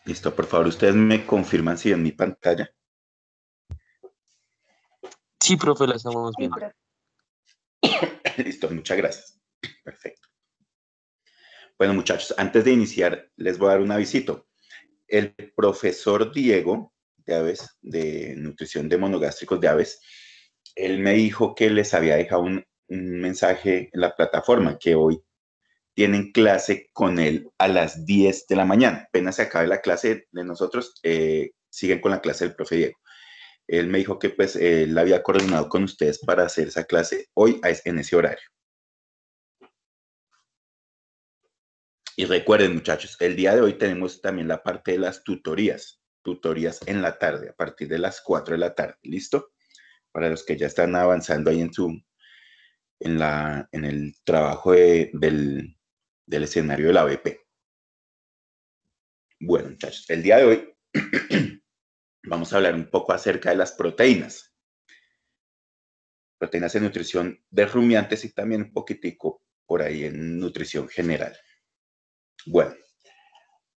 Listo, por favor, ustedes me confirman si en mi pantalla. Sí, profe, la estamos viendo. Listo, muchas gracias. Perfecto. Bueno, muchachos, antes de iniciar, les voy a dar un avisito. El profesor Diego de Aves, de nutrición de monogástricos de aves, él me dijo que les había dejado un mensaje en la plataforma, que hoy tienen clase con él a las 10 de la mañana. Apenas se acabe la clase de nosotros, siguen con la clase del profe Diego. Él me dijo que pues él había coordinado con ustedes para hacer esa clase hoy en ese horario. Y recuerden, muchachos, el día de hoy tenemos también la parte de las tutorías en la tarde, a partir de las 4 de la tarde, ¿listo? Para los que ya están avanzando ahí en el trabajo del escenario de la BP. Bueno, muchachos, el día de hoy vamos a hablar un poco acerca de las proteínas. Proteínas en nutrición de rumiantes y también un poquitico por ahí en nutrición general. Bueno,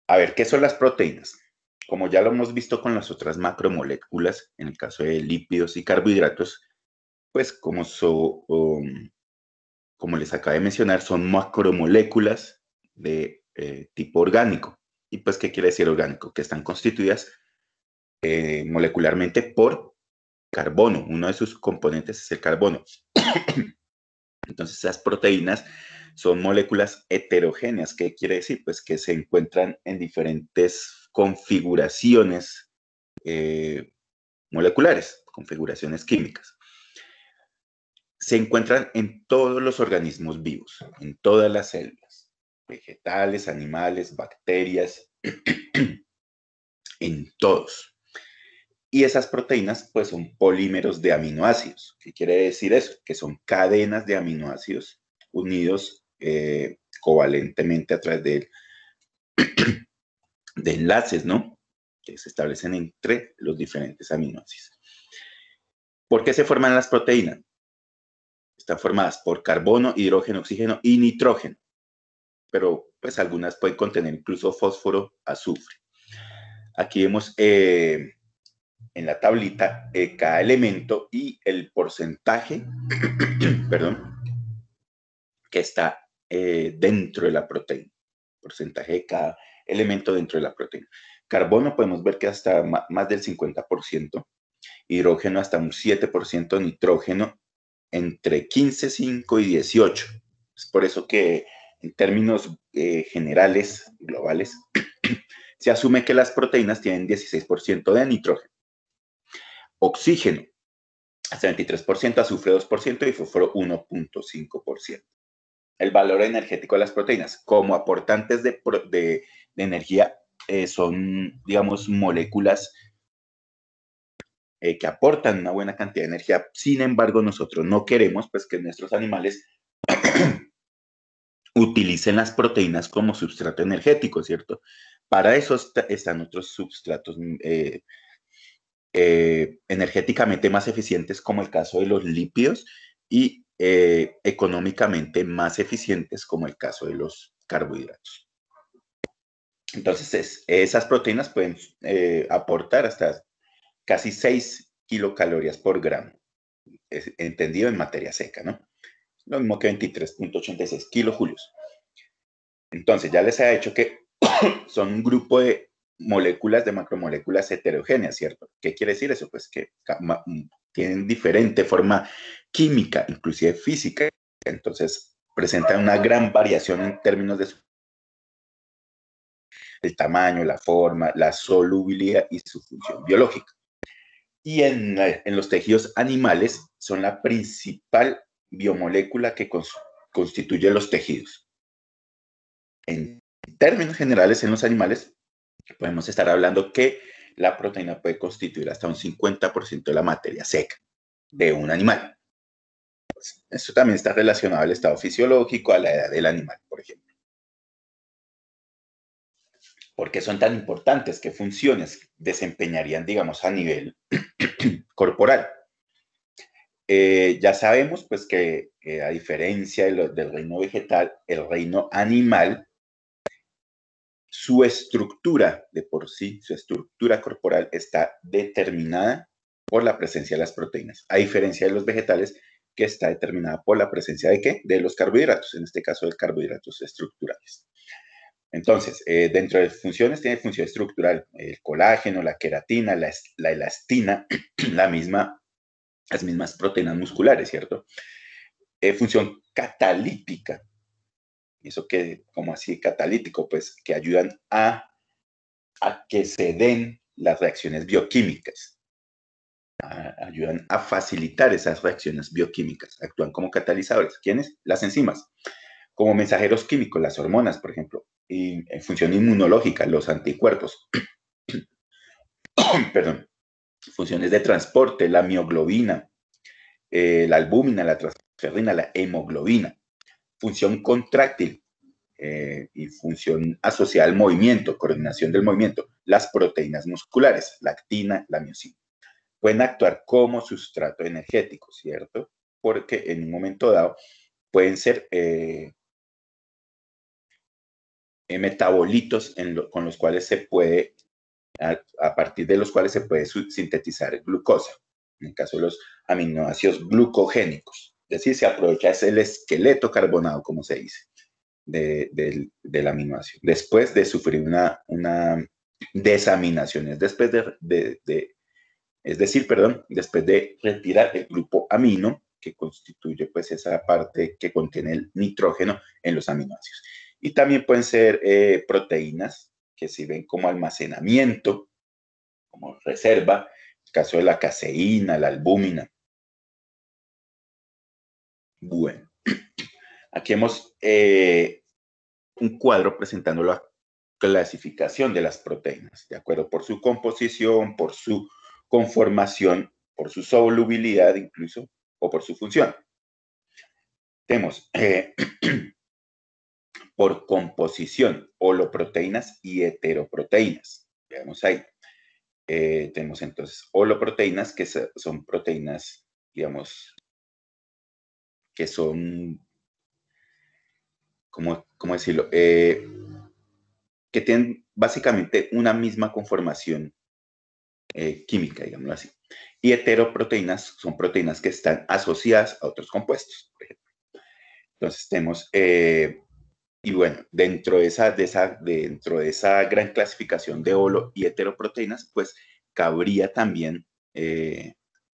a ver, ¿qué son las proteínas? Como ya lo hemos visto con las otras macromoléculas, en el caso de lípidos y carbohidratos, pues como les acabo de mencionar, son macromoléculas de tipo orgánico. ¿Y pues qué quiere decir orgánico? Que están constituidas molecularmente por carbono. Uno de sus componentes es el carbono. Entonces, esas proteínas son moléculas heterogéneas. ¿Qué quiere decir? Pues que se encuentran en diferentes configuraciones moleculares, configuraciones químicas. Se encuentran en todos los organismos vivos, en todas las células, vegetales, animales, bacterias, en todos. Y esas proteínas, pues, son polímeros de aminoácidos. ¿Qué quiere decir eso? Que son cadenas de aminoácidos unidos covalentemente a través de enlaces, ¿no? Que se establecen entre los diferentes aminoácidos. ¿Por qué se forman las proteínas? Están formadas por carbono, hidrógeno, oxígeno y nitrógeno. Pero pues algunas pueden contener incluso fósforo, azufre. Aquí vemos en la tablita cada elemento y el porcentaje, perdón, que está dentro de la proteína. Porcentaje de cada elemento dentro de la proteína. Carbono podemos ver que hasta más del 50%, hidrógeno hasta un 7%, nitrógeno entre 15, 5 y 18. Es por eso que en términos generales, globales, se asume que las proteínas tienen 16% de nitrógeno, oxígeno hasta 23%, azufre 2% y fósforo 1.5%. El valor energético de las proteínas como aportantes de energía son, digamos, moléculas que aportan una buena cantidad de energía. Sin embargo, nosotros no queremos pues, que nuestros animales utilicen las proteínas como sustrato energético, ¿cierto? Para eso están otros substratos energéticamente más eficientes, como el caso de los lípidos, y económicamente más eficientes, como el caso de los carbohidratos. Entonces, esas proteínas pueden aportar hasta casi 6 kilocalorías por gramo, entendido en materia seca, ¿no? Lo mismo que 23.86 kilojulios. Entonces, ya les he dicho que son un grupo de moléculas, de macromoléculas heterogéneas, ¿cierto? ¿Qué quiere decir eso? Pues que tienen diferente forma química, inclusive física. Entonces, presentan una gran variación en términos de el tamaño, la forma, la solubilidad y su función biológica. Y en los tejidos animales son la principal biomolécula que constituye los tejidos. En términos generales, en los animales, podemos estar hablando que la proteína puede constituir hasta un 50% de la materia seca de un animal. Pues, esto también está relacionado al estado fisiológico, a la edad del animal, por ejemplo. ¿Por qué son tan importantes? ¿Qué funciones desempeñarían, digamos, a nivel corporal? Ya sabemos, pues, que a diferencia del reino vegetal, el reino animal su estructura de por sí, su estructura corporal está determinada por la presencia de las proteínas, a diferencia de los vegetales, que está determinada por la presencia de ¿qué? De los carbohidratos, en este caso de carbohidratos estructurales. Entonces, dentro de funciones tiene función estructural, el colágeno, la queratina, la elastina, las mismas proteínas musculares, ¿cierto? Función catalítica. ¿Eso qué? ¿Cómo así catalítico? Pues que ayudan a que se den las reacciones bioquímicas, ayudan a facilitar esas reacciones bioquímicas, actúan como catalizadores. ¿Quiénes? Las enzimas, como mensajeros químicos, las hormonas, por ejemplo, y en función inmunológica, los anticuerpos, perdón, funciones de transporte, la mioglobina, la albúmina, la transferrina, la hemoglobina, función contráctil, y función asociada al movimiento, coordinación del movimiento, las proteínas musculares, la actina, la miosina. Pueden actuar como sustrato energético, ¿cierto? Porque en un momento dado pueden ser metabolitos con los cuales se puede, a partir de los cuales se puede sintetizar glucosa, en el caso de los aminoácidos glucogénicos. Es decir, se aprovecha el esqueleto carbonado, como se dice, del aminoácido, después de sufrir una desaminación, después después de retirar el grupo amino, que constituye pues esa parte que contiene el nitrógeno en los aminoácidos. Y también pueden ser proteínas que sirven como almacenamiento, como reserva, en el caso de la caseína, la albúmina. Bueno, aquí hemos un cuadro presentando la clasificación de las proteínas, de acuerdo por su composición, por su conformación, por su solubilidad incluso, o por su función. Tenemos por composición holoproteínas y heteroproteínas. Veamos ahí. Tenemos entonces holoproteínas, que son proteínas, digamos, que son, ¿cómo decirlo? Que tienen básicamente una misma conformación química, digámoslo así. Y heteroproteínas son proteínas que están asociadas a otros compuestos, por ejemplo. Entonces tenemos, y bueno, dentro de esa gran clasificación de holo y heteroproteínas, pues cabría también,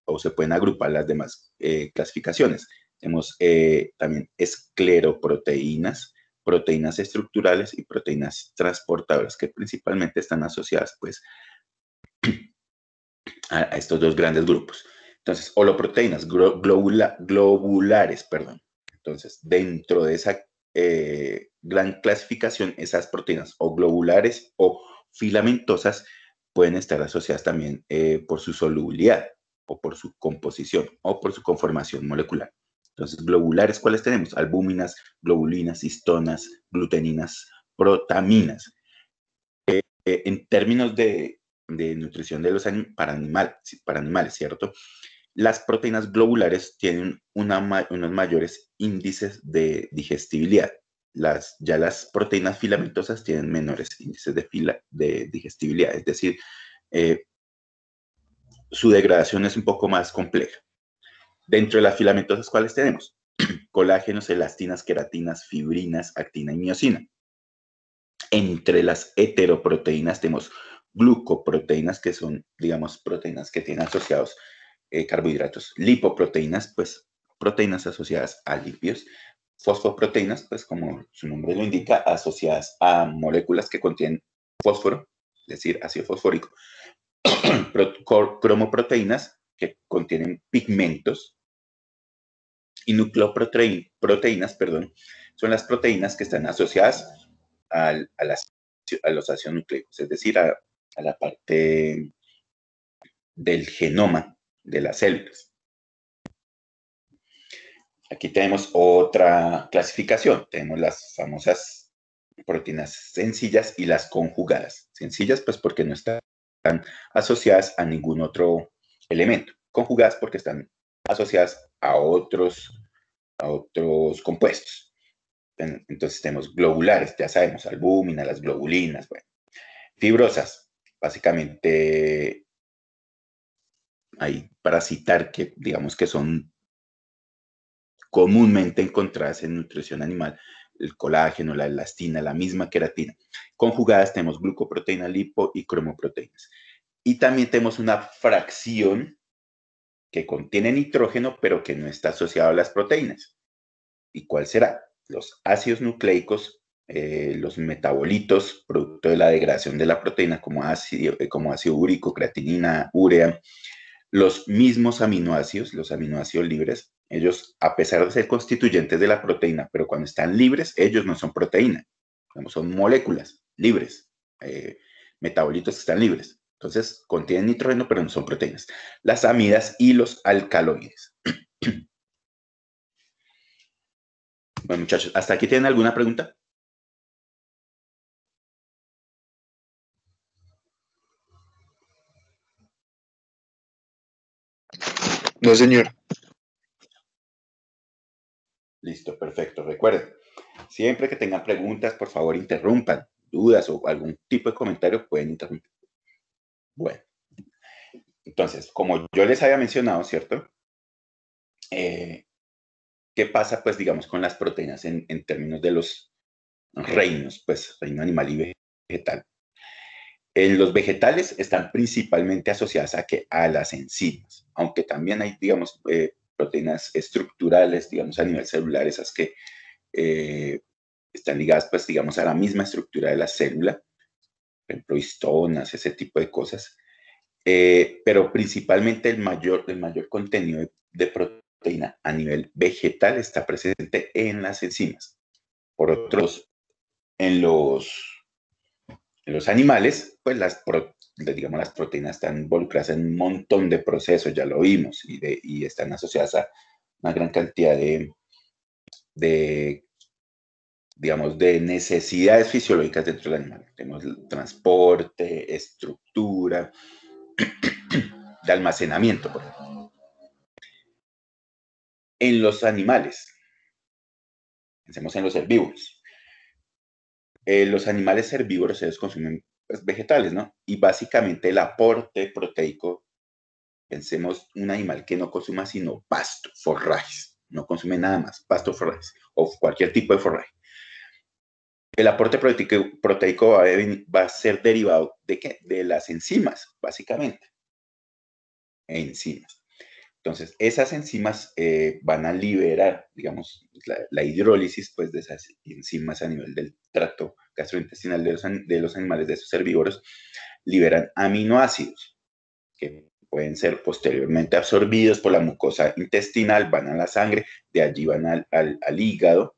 o se pueden agrupar las demás clasificaciones. Tenemos también escleroproteínas, proteínas estructurales y proteínas transportadoras, que principalmente están asociadas, pues, a estos dos grandes grupos. Entonces, holoproteínas globulares, perdón. Entonces, dentro de esa gran clasificación, esas proteínas o globulares o filamentosas pueden estar asociadas también por su solubilidad o por su composición o por su conformación molecular. Entonces, globulares, ¿cuáles tenemos? Albúminas, globulinas, histonas, gluteninas, protaminas. En términos de nutrición de los para animales, ¿cierto? Las proteínas globulares tienen unos mayores índices de digestibilidad. Ya las proteínas filamentosas tienen menores índices de digestibilidad, es decir, su degradación es un poco más compleja. Dentro de las filamentosas, ¿cuáles tenemos? Colágenos, elastinas, queratinas, fibrinas, actina y miosina. Entre las heteroproteínas tenemos glucoproteínas, que son, digamos, proteínas que tienen asociados carbohidratos, lipoproteínas, pues proteínas asociadas a lípidos, fosfoproteínas, pues como su nombre lo indica, asociadas a moléculas que contienen fósforo, es decir, ácido fosfórico, cromoproteínas que contienen pigmentos y nucleoproteínas, perdón, son las proteínas que están asociadas a los ácidos nucleicos, es decir, a la parte del genoma de las células. Aquí tenemos otra clasificación. Tenemos las famosas proteínas sencillas y las conjugadas. Sencillas, pues porque no están asociadas a ningún otro elemento. Conjugadas porque están asociadas a otros compuestos. Entonces tenemos globulares, ya sabemos, albúmina, las globulinas, bueno. Fibrosas, básicamente, hay para citar que digamos que son comúnmente encontradas en nutrición animal, el colágeno, la elastina, la misma queratina. Conjugadas tenemos glucoproteína, lipo y cromoproteínas. Y también tenemos una fracción que contiene nitrógeno, pero que no está asociada a las proteínas. ¿Y cuál será? Los ácidos nucleicos, los metabolitos, producto de la degradación de la proteína, como ácido úrico, creatinina, urea, los mismos aminoácidos, los aminoácidos libres, ellos, a pesar de ser constituyentes de la proteína, pero cuando están libres, ellos no son proteína, son moléculas libres, metabolitos que están libres. Entonces, contienen nitrógeno, pero no son proteínas. Las amidas y los alcaloides. Bueno, muchachos, ¿hasta aquí tienen alguna pregunta? No, señor. Listo, perfecto. Recuerden, siempre que tengan preguntas, por favor, interrumpan. Dudas o algún tipo de comentario pueden interrumpir. Bueno, entonces, como yo les había mencionado, ¿cierto? ¿Qué pasa, pues, digamos, con las proteínas en términos de los reinos, pues, reino animal y vegetal? En los vegetales están principalmente asociadas a las enzimas, aunque también hay, digamos, proteínas estructurales, digamos, a nivel celular, esas que están ligadas, pues, digamos, a la misma estructura de la célula, por ejemplo, histonas, ese tipo de cosas. Pero principalmente el mayor contenido de proteína a nivel vegetal está presente en las enzimas. Por otros, en los animales, pues digamos, las proteínas están involucradas en un montón de procesos, ya lo vimos, y están asociadas a una gran cantidad de digamos, de necesidades fisiológicas dentro del animal. Tenemos el transporte, estructura, de almacenamiento, por ejemplo. En los animales, pensemos en los herbívoros. Los animales herbívoros, ellos consumen, pues, vegetales, ¿no? Y básicamente el aporte proteico, pensemos un animal que no consuma sino pasto, forrajes, no consume nada más, pasto, forrajes, o cualquier tipo de forraje. El aporte proteico va a ser derivado ¿de qué? De las enzimas, básicamente. Enzimas. Entonces, esas enzimas van a liberar, digamos, la hidrólisis, pues, de esas enzimas a nivel del tracto gastrointestinal de los animales, de esos herbívoros, liberan aminoácidos que pueden ser posteriormente absorbidos por la mucosa intestinal, van a la sangre, de allí van al hígado.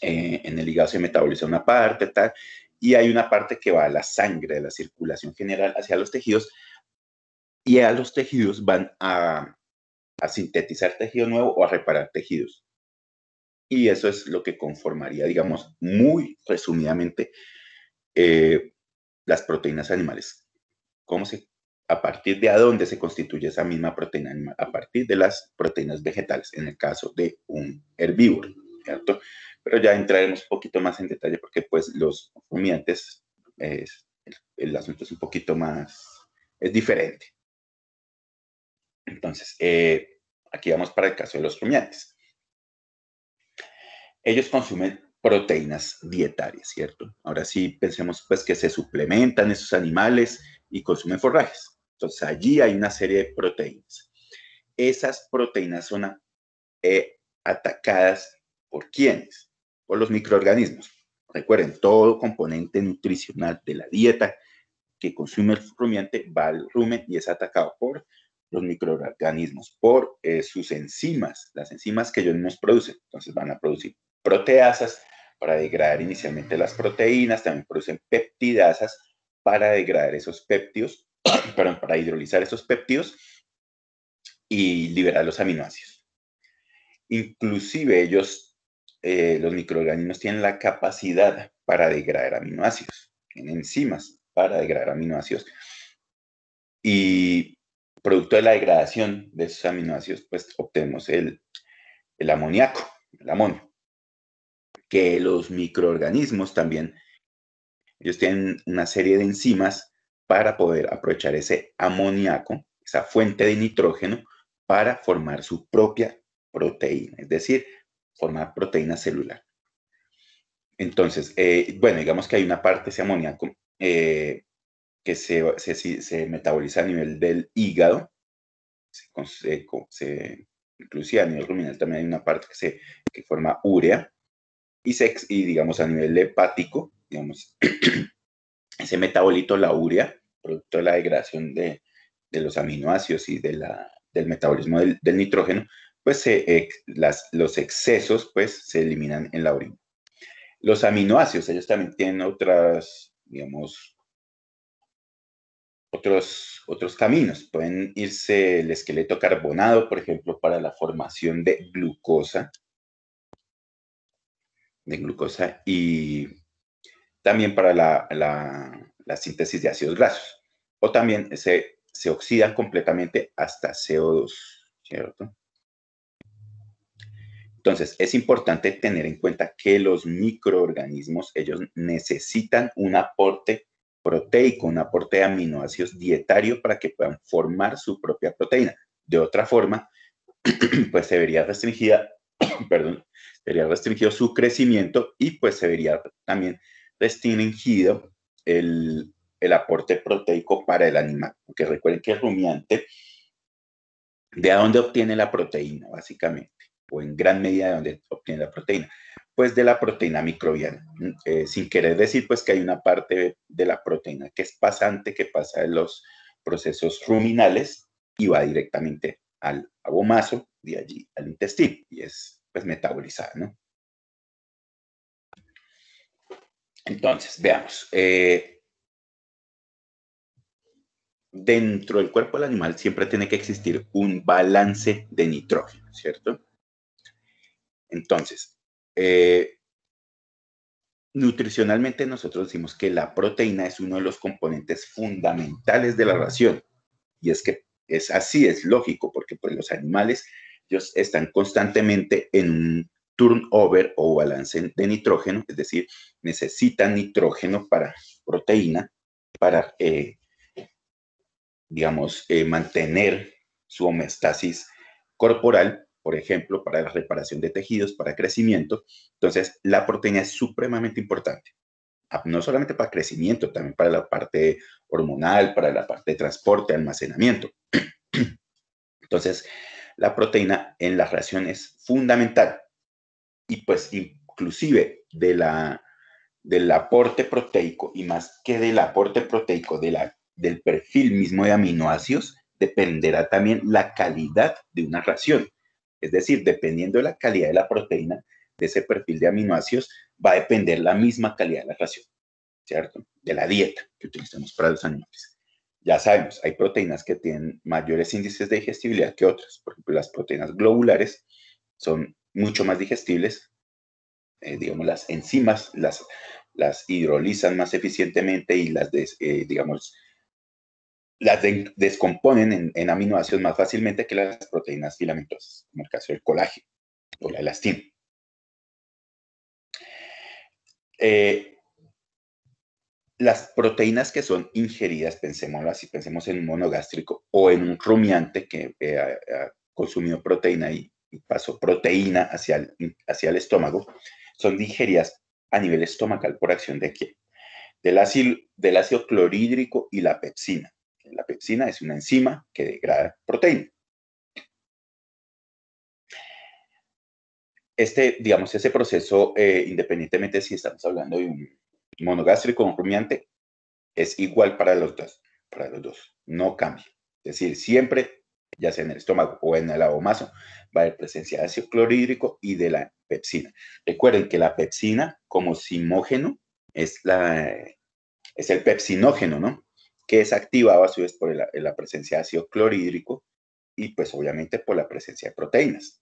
En el hígado se metaboliza una parte, tal, y hay una parte que va a la sangre, de la circulación general hacia los tejidos, y a los tejidos van a sintetizar tejido nuevo o a reparar tejidos. Y eso es lo que conformaría, digamos, muy resumidamente, las proteínas animales. ¿A partir de dónde se constituye esa misma proteína animal? A partir de las proteínas vegetales, en el caso de un herbívoro, ¿cierto? Pero ya entraremos un poquito más en detalle porque, pues, los rumiantes, el asunto es un poquito más, es diferente. Entonces, aquí vamos para el caso de los rumiantes. Ellos consumen proteínas dietarias, ¿cierto? Ahora sí pensemos, pues, que se suplementan esos animales y consumen forrajes. Entonces, allí hay una serie de proteínas. Esas proteínas son atacadas ¿por quiénes? Por los microorganismos. Recuerden, todo componente nutricional de la dieta que consume el rumiante va al rumen y es atacado por los microorganismos, por sus enzimas, las enzimas que ellos mismos producen. Entonces van a producir proteasas para degradar inicialmente las proteínas, también producen peptidasas para degradar esos péptidos, perdón, para hidrolizar esos péptidos y liberar los aminoácidos. Inclusive ellos, los microorganismos tienen la capacidad para degradar aminoácidos, tienen enzimas para degradar aminoácidos. Y producto de la degradación de esos aminoácidos, pues obtenemos el amoníaco, el amonio. que los microorganismos también, ellos tienen una serie de enzimas para poder aprovechar ese amoníaco, esa fuente de nitrógeno, para formar su propia proteína, es decir, formar proteína celular. Entonces, bueno, digamos que hay una parte, ese amoníaco, que se metaboliza a nivel del hígado, inclusive a nivel ruminal también hay una parte que forma urea, y digamos a nivel hepático, digamos, ese metabolito, la urea, producto de la degradación de los aminoácidos y del metabolismo del nitrógeno, pues los excesos pues se eliminan en la orina. Los aminoácidos, ellos también tienen digamos, otros caminos. Pueden irse el esqueleto carbonado, por ejemplo, para la formación de glucosa y también para la síntesis de ácidos grasos. O también se oxidan completamente hasta CO2, ¿cierto? Entonces, es importante tener en cuenta que los microorganismos, ellos necesitan un aporte proteico, un aporte de aminoácidos dietario para que puedan formar su propia proteína. De otra forma, pues se vería restringida, perdón, sería restringido su crecimiento y pues se vería también restringido el aporte proteico para el animal. Porque recuerden que el rumiante, ¿de dónde obtiene la proteína, básicamente? O en gran medida de dónde obtiene la proteína. Pues de la proteína microbiana. Sin querer decir pues que hay una parte de la proteína que es pasante, que pasa de los procesos ruminales y va directamente al abomaso, de allí al intestino, y es pues metabolizada, ¿no? Entonces, veamos. Dentro del cuerpo del animal siempre tiene que existir un balance de nitrógeno, ¿cierto? Entonces, nutricionalmente nosotros decimos que la proteína es uno de los componentes fundamentales de la ración. Y es que es así, es lógico, porque pues los animales, ellos están constantemente en un turnover o balance de nitrógeno, es decir, necesitan nitrógeno para proteína, para, digamos, mantener su homeostasis corporal, por ejemplo, para la reparación de tejidos, para crecimiento. Entonces, la proteína es supremamente importante, no solamente para crecimiento, también para la parte hormonal, para la parte de transporte, almacenamiento. Entonces, la proteína en la ración es fundamental y pues inclusive del aporte proteico y más que del aporte proteico del perfil mismo de aminoácidos, dependerá también la calidad de una ración. Es decir, dependiendo de la calidad de la proteína, de ese perfil de aminoácidos, va a depender la misma calidad de la ración, ¿cierto? De la dieta que utilizamos para los animales. Ya sabemos, hay proteínas que tienen mayores índices de digestibilidad que otras. Por ejemplo, las proteínas globulares son mucho más digestibles. Digamos, las enzimas las hidrolizan más eficientemente y descomponen en aminoácidos más fácilmente que las proteínas filamentosas, como el caso del colágeno o la elastina. Las proteínas que son ingeridas, pensémoslo así, pensemos en un monogástrico o en un rumiante que ha consumido proteína y pasó proteína hacia el estómago, son digeridas a nivel estomacal por acción de ¿qué? Del ácido clorhídrico y la pepsina. La pepsina es una enzima que degrada proteína. Digamos, ese proceso, independientemente si estamos hablando de un monogástrico o un rumiante, es igual para los dos, no cambia. Es decir, siempre, ya sea en el estómago o en el abomaso, va a haber presencia de ácido clorhídrico y de la pepsina. Recuerden que la pepsina, como simógeno, es el pepsinógeno, ¿no? Que es activado a su vez por la presencia de ácido clorhídrico y pues obviamente por la presencia de proteínas.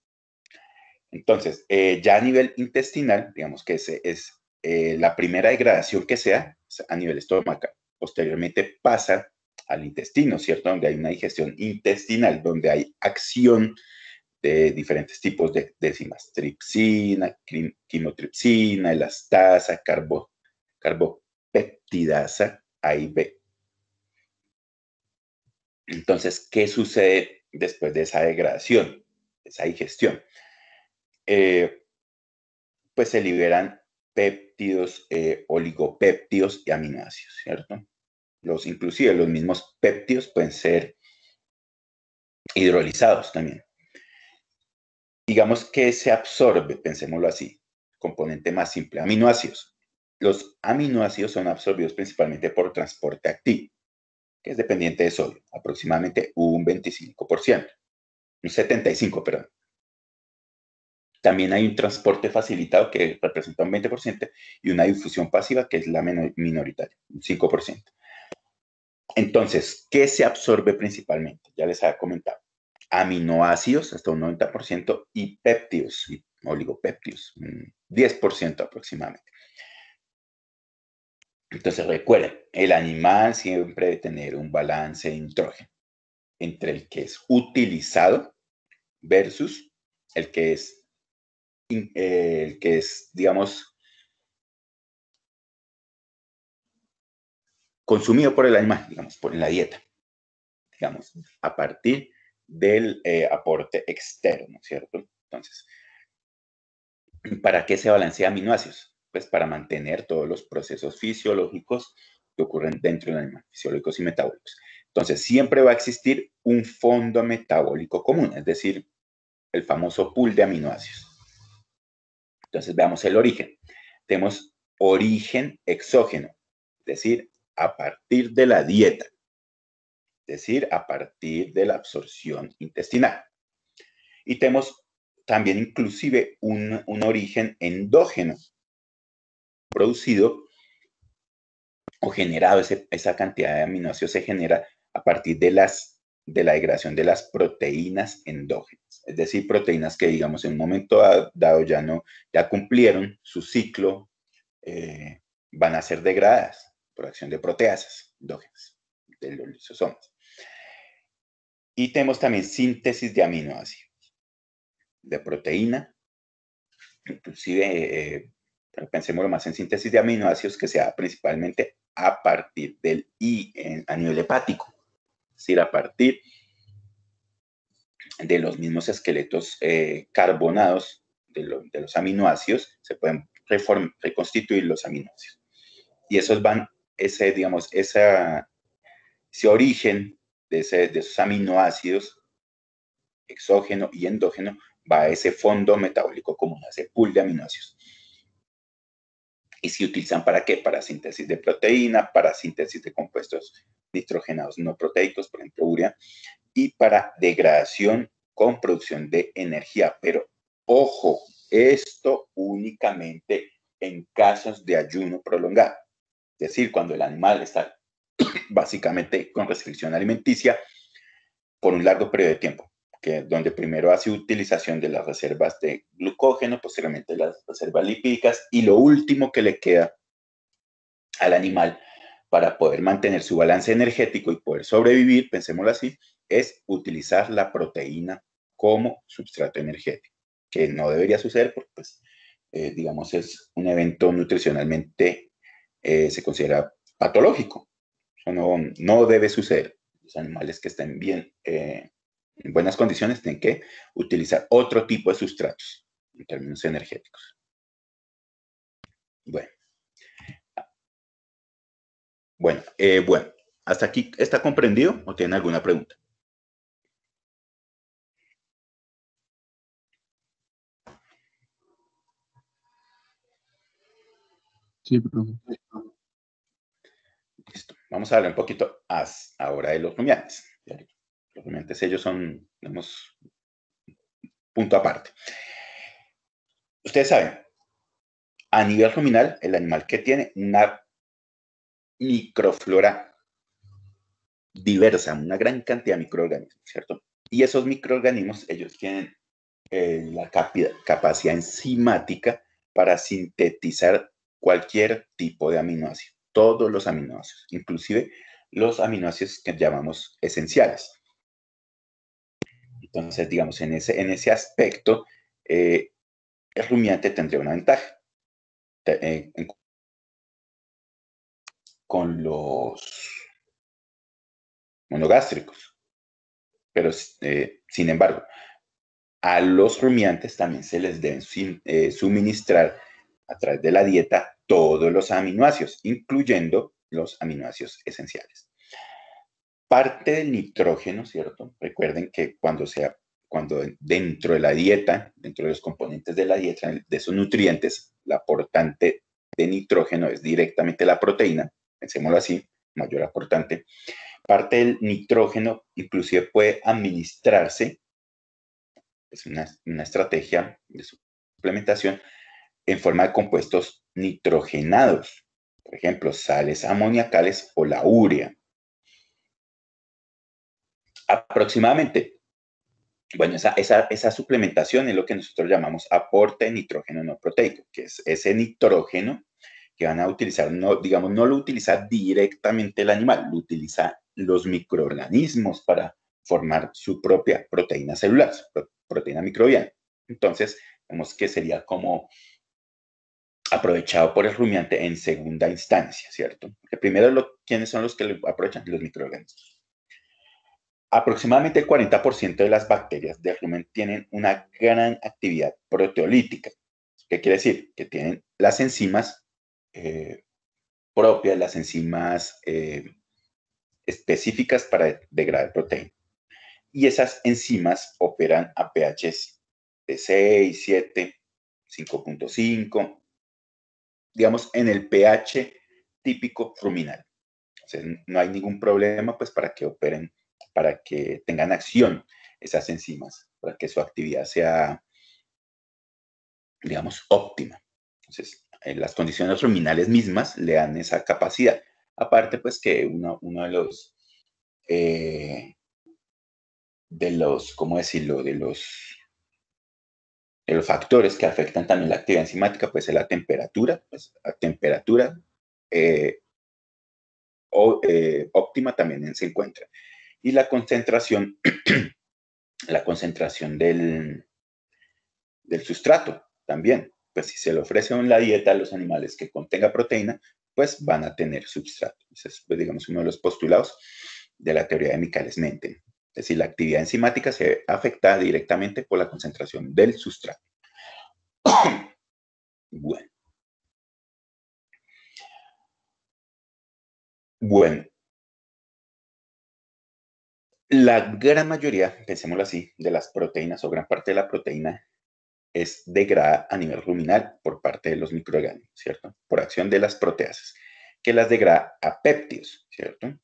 Entonces, ya a nivel intestinal, digamos que es la primera degradación que sea a nivel estomacal. Posteriormente pasa al intestino, ¿cierto? Donde hay una digestión intestinal, donde hay acción de diferentes tipos de enzimas, tripsina, quimotripsina, elastasa, carbopeptidasa, A y B. Entonces, ¿qué sucede después de esa degradación, esa digestión? Pues se liberan péptidos, oligopéptidos y aminoácidos, ¿cierto? Inclusive los mismos péptidos pueden ser hidrolizados también. Digamos que se absorbe, pensémoslo así, componente más simple, aminoácidos. Los aminoácidos son absorbidos principalmente por transporte activo, que es dependiente de sodio, aproximadamente un 25%, un 75%, perdón. También hay un transporte facilitado que representa un 20% y una difusión pasiva que es la minoritaria, un 5%. Entonces, ¿qué se absorbe principalmente? Ya les había comentado. Aminoácidos hasta un 90% y péptidos, y oligopéptidos, un 10% aproximadamente. Entonces, recuerden, el animal siempre debe tener un balance de nitrógeno entre el que es utilizado versus el que es, digamos, consumido por el animal, digamos, por la dieta, digamos, a partir del aporte externo, ¿cierto? Entonces, ¿para qué se balancea aminoácidos? Pues para mantener todos los procesos fisiológicos que ocurren dentro del animal, fisiológicos y metabólicos. Entonces, siempre va a existir un fondo metabólico común, es decir, el famoso pool de aminoácidos. Entonces, veamos el origen. Tenemos origen exógeno, es decir, a partir de la dieta, es decir, a partir de la absorción intestinal. Y tenemos también inclusive un origen endógeno, producido o generado, esa cantidad de aminoácidos se genera a partir de la degradación de las proteínas endógenas, es decir, proteínas que, digamos, en un momento dado ya cumplieron su ciclo, van a ser degradadas por acción de proteasas endógenas de los lisosomas. Y tenemos también síntesis de aminoácidos, de proteína, inclusive, pensémoslo más en síntesis de aminoácidos que se da principalmente a partir del a nivel hepático, es decir, a partir de los mismos esqueletos carbonados de los aminoácidos, se pueden reconstituir los aminoácidos. Y esos van, ese origen de esos aminoácidos, exógeno y endógeno, va a ese fondo metabólico común, a ese pool de aminoácidos. ¿Y se utilizan para qué? Para síntesis de proteína, para síntesis de compuestos nitrogenados no proteicos, por ejemplo, urea, y para degradación con producción de energía. Pero, ojo, esto únicamente en casos de ayuno prolongado. Es decir, cuando el animal está básicamente con restricción alimenticia por un largo periodo de tiempo, donde primero hace utilización de las reservas de glucógeno, posteriormente las reservas lipídicas, y lo último que le queda al animal para poder mantener su balance energético y poder sobrevivir, pensémoslo así, es utilizar la proteína como substrato energético, que no debería suceder porque, pues, digamos, es un evento nutricionalmente, se considera patológico. Eso no debe suceder. Los animales que estén bien, en buenas condiciones, tienen que utilizar otro tipo de sustratos en términos energéticos. Bueno, ¿hasta aquí está comprendido o tienen alguna pregunta? Sí, profe. Listo. Vamos a hablar un poquito ahora de los rumiantes. Los rumiantes, ellos son, digamos, punto aparte. Ustedes saben, a nivel ruminal, el animal que tiene una microflora diversa, una gran cantidad de microorganismos, ¿cierto? Y esos microorganismos, ellos tienen la capacidad enzimática para sintetizar cualquier tipo de aminoácido, todos los aminoácidos, inclusive los aminoácidos que llamamos esenciales. Entonces, digamos, en ese aspecto, el rumiante tendría una ventaja con los monogástricos. Pero, sin embargo, a los rumiantes también se les deben suministrar a través de la dieta todos los aminoácidos, incluyendo los aminoácidos esenciales. Parte del nitrógeno, ¿cierto? Recuerden que cuando dentro de la dieta, dentro de los componentes de la dieta, de esos nutrientes, la aportante de nitrógeno es directamente la proteína, pensémoslo así, mayor aportante. Parte del nitrógeno inclusive puede administrarse, es una estrategia de suplementación en forma de compuestos nitrogenados, por ejemplo, sales amoniacales o la urea. Aproximadamente, bueno, esa suplementación es lo que nosotros llamamos aporte de nitrógeno no proteico, que es ese nitrógeno que van a utilizar, no lo utiliza directamente el animal, lo utiliza los microorganismos para formar su propia proteína celular, su proteína microbiana. Entonces, vemos que sería como aprovechado por el rumiante en segunda instancia, ¿cierto? Porque primero, ¿quiénes son los que lo aprovechan? Los microorganismos. Aproximadamente el 40% de las bacterias de rumen tienen una gran actividad proteolítica. ¿Qué quiere decir? Que tienen las enzimas propias, las enzimas específicas para degradar proteína. Y esas enzimas operan a pHs de 6, 7, 5.5, digamos, en el pH típico ruminal. Entonces, no hay ningún problema pues para que operen, para que tengan acción esas enzimas, para que su actividad sea, digamos, óptima. Entonces, las condiciones ruminales mismas le dan esa capacidad. Aparte, pues que uno de los, ¿cómo decirlo? De los factores que afectan también la actividad enzimática, pues es la temperatura. Pues, la temperatura óptima también se encuentra. Y la concentración, del sustrato también. Pues si se le ofrece en la dieta a los animales que contenga proteína, pues van a tener substrato. Ese es, pues, digamos, uno de los postulados de la teoría de Michaelis-Menten. Es decir, la actividad enzimática se ve afectada directamente por la concentración del sustrato. Bueno, la gran mayoría, pensémoslo así, de las proteínas o gran parte de la proteína es degradada a nivel ruminal por parte de los microorganismos, ¿cierto? Por acción de las proteasas, que las degrada a péptidos, ¿cierto?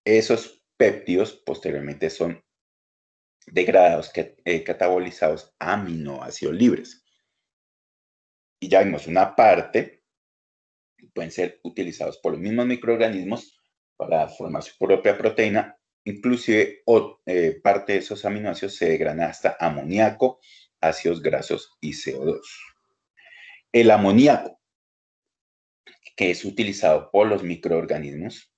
Esos péptidos posteriormente son degradados, catabolizados a aminoácidos libres. Y ya vimos una parte, pueden ser utilizados por los mismos microorganismos para formar su propia proteína, inclusive parte de esos aminoácidos se degradan hasta amoníaco, ácidos grasos y CO2. El amoníaco, que es utilizado por los microorganismos,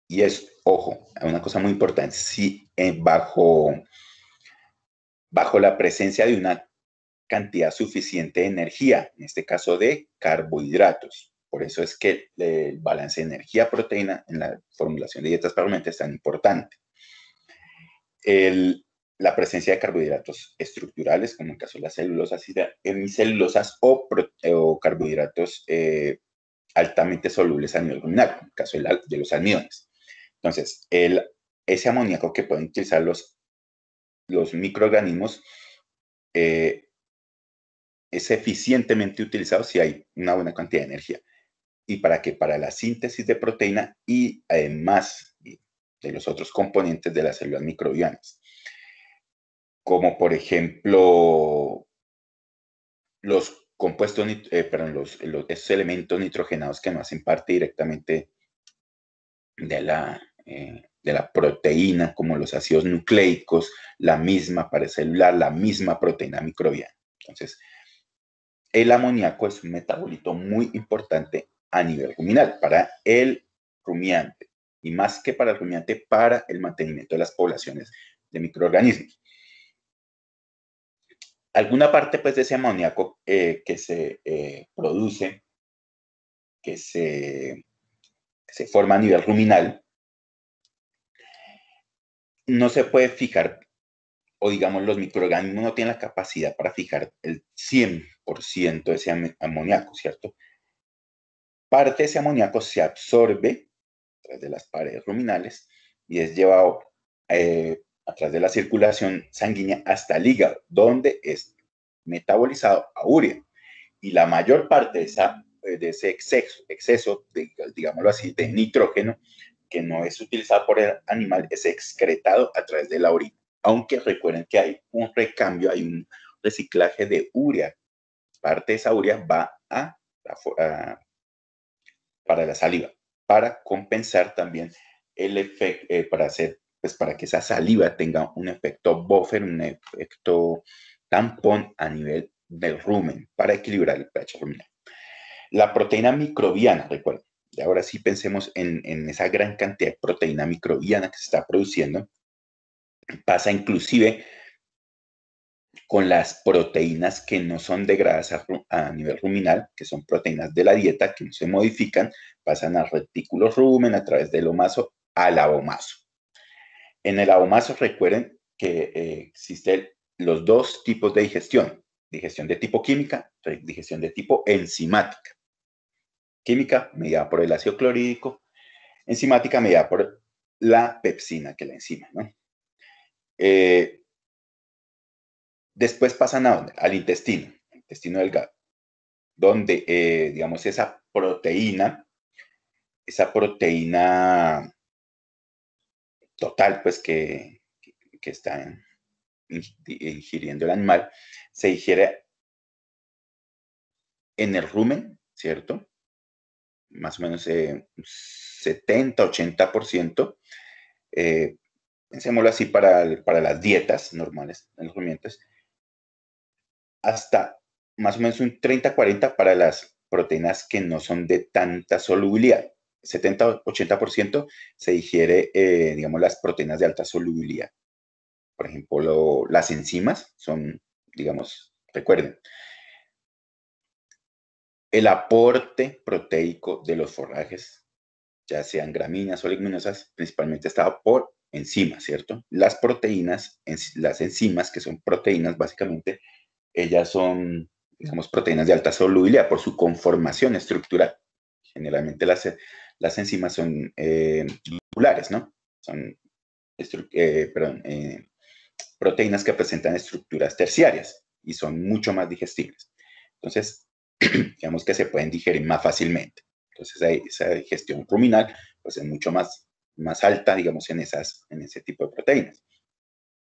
y es, ojo, una cosa muy importante, si bajo la presencia de una cantidad suficiente de energía, en este caso de carbohidratos. Por eso es que el balance de energía-proteína en la formulación de dietas para rumiantes es tan importante. La presencia de carbohidratos estructurales, como en el caso de las celulosas hemicelulosas o carbohidratos altamente solubles a nivel ruminal, en el caso de los almidones. Entonces, ese amoníaco que pueden utilizar los microorganismos es eficientemente utilizado si hay una buena cantidad de energía. ¿Y para qué? Para la síntesis de proteína y además de los otros componentes de las células microbianas, como por ejemplo los compuestos, esos elementos nitrogenados que no hacen parte directamente de la proteína, como los ácidos nucleicos, la misma pared celular, la misma proteína microbiana. Entonces, el amoníaco es un metabolito muy importante a nivel ruminal para el rumiante, y más que para el rumiante, para el mantenimiento de las poblaciones de microorganismos. Alguna parte pues, de ese amoníaco que se produce, que se forma a nivel ruminal, no se puede fijar, o digamos los microorganismos no tienen la capacidad para fijar el 100% de ese amoníaco, ¿cierto? Parte de ese amoníaco se absorbe a través de las paredes ruminales y es llevado a través de la circulación sanguínea hasta el hígado, donde es metabolizado a urea. Y la mayor parte de ese exceso de, digámoslo así, de nitrógeno, que no es utilizado por el animal, es excretado a través de la orina. Aunque recuerden que hay un recambio, hay un reciclaje de urea. Parte de esa urea va para la saliva, para compensar también el efecto, para que esa saliva tenga un efecto buffer, un efecto tampón a nivel del rumen, para equilibrar el pH ruminal. La proteína microbiana, recuerden, y ahora sí pensemos en esa gran cantidad de proteína microbiana que se está produciendo, pasa inclusive con las proteínas que no son degradadas a nivel ruminal, que son proteínas de la dieta, que no se modifican, pasan al retículo rumen a través del omaso al abomaso. En el abomaso recuerden que existen los dos tipos de digestión de tipo química, digestión de tipo enzimática. Química mediada por el ácido clorhídrico, enzimática mediada por la pepsina, que es la enzima, ¿no? Después pasan al intestino delgado, donde, digamos, esa proteína total, pues, que está ingiriendo el animal, se digiere en el rumen, ¿cierto? Más o menos 70-80%. Pensémoslo así para las dietas normales, en los rumiantes, hasta más o menos un 30-40% para las proteínas que no son de tanta solubilidad. 70-80% se digiere, digamos, las proteínas de alta solubilidad. Por ejemplo, las enzimas son, digamos, recuerden, el aporte proteico de los forrajes, ya sean gramíneas o leguminosas, principalmente está por enzimas, ¿cierto? Las proteínas, las enzimas, que son proteínas, básicamente, ellas son, digamos, proteínas de alta solubilidad por su conformación estructural. Generalmente las enzimas son tubulares, ¿no? Son proteínas que presentan estructuras terciarias y son mucho más digestibles. Entonces, digamos que se pueden digerir más fácilmente. Entonces, esa digestión ruminal pues, es mucho más alta, digamos, en ese tipo de proteínas.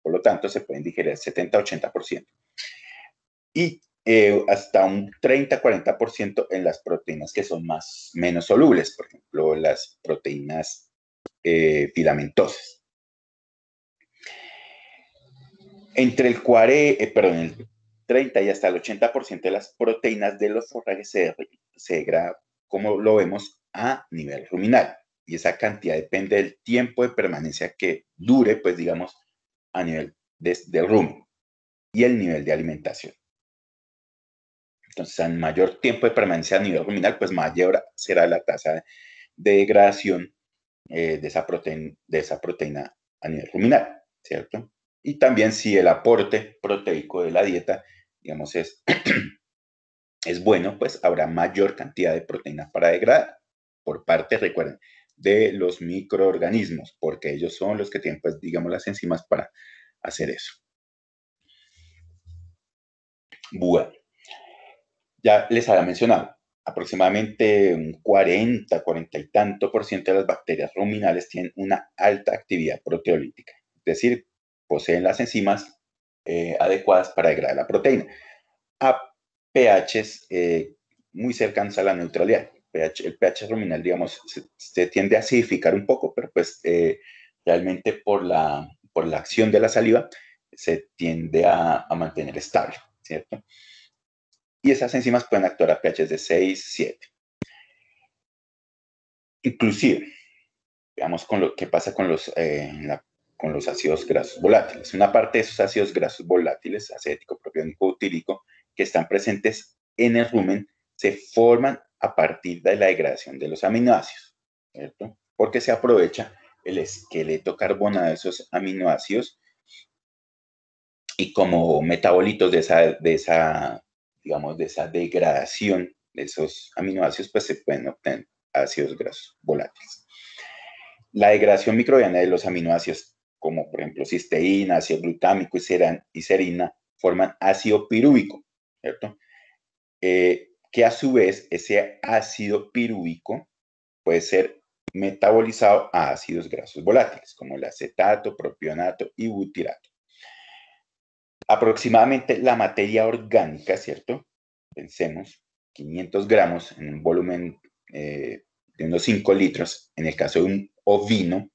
Por lo tanto, se pueden digerir 70-80%. Y hasta un 30-40% en las proteínas que son menos solubles, por ejemplo, las proteínas filamentosas. Entre el 30 y hasta el 80% de las proteínas de los forrajes se degradan, como lo vemos, a nivel ruminal. Y esa cantidad depende del tiempo de permanencia que dure, pues digamos, a nivel del rumen y el nivel de alimentación. Entonces, al mayor tiempo de permanencia a nivel ruminal, pues mayor será la tasa de degradación de esa proteína a nivel ruminal, ¿cierto? Y también si el aporte proteico de la dieta, digamos, es bueno, pues habrá mayor cantidad de proteínas para degradar. Por parte, recuerden, de los microorganismos, porque ellos son los que tienen, pues, digamos, las enzimas para hacer eso. Bueno, ya les había mencionado, aproximadamente un 40 y tanto por ciento de las bacterias ruminales tienen una alta actividad proteolítica, es decir, poseen las enzimas adecuadas para degradar la proteína a pHs muy cercanos a la neutralidad. El pH ruminal, digamos, se tiende a acidificar un poco, pero pues realmente por la acción de la saliva se tiende a mantener estable, ¿cierto? Y esas enzimas pueden actuar a pHs de 6, 7. Inclusive, veamos con lo que pasa con con los ácidos grasos volátiles. Una parte de esos ácidos grasos volátiles, acético, propiónico, butírico, que están presentes en el rumen, se forman a partir de la degradación de los aminoácidos, ¿cierto? Porque se aprovecha el esqueleto carbonado de esos aminoácidos y como metabolitos digamos, de esa degradación de esos aminoácidos, pues se pueden obtener ácidos grasos volátiles. La degradación microbiana de los aminoácidos, como por ejemplo cisteína, ácido glutámico y serina, forman ácido pirúvico, ¿cierto? Que a su vez ese ácido pirúvico puede ser metabolizado a ácidos grasos volátiles, como el acetato, propionato y butirato. Aproximadamente la materia orgánica, ¿cierto? Pensemos, 500 gramos en un volumen de unos 5 litros, en el caso de un ovino,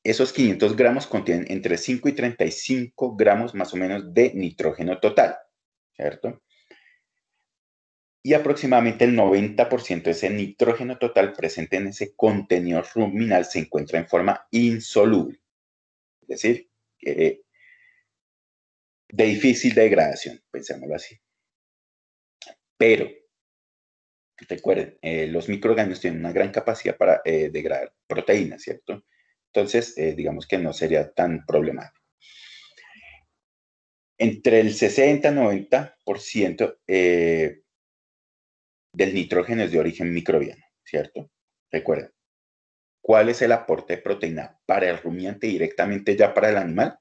esos 500 gramos contienen entre 5 y 35 gramos más o menos de nitrógeno total, ¿cierto? Y aproximadamente el 90% de ese nitrógeno total presente en ese contenedor ruminal se encuentra en forma insoluble, es decir, de difícil degradación, pensémoslo así. Pero, recuerden, los microorganismos tienen una gran capacidad para degradar proteínas, ¿cierto? Entonces, digamos que no sería tan problemático. Entre el 60 y 90% del nitrógeno es de origen microbiano, ¿cierto? Recuerden, ¿cuál es el aporte de proteína para el rumiante directamente ya para el animal?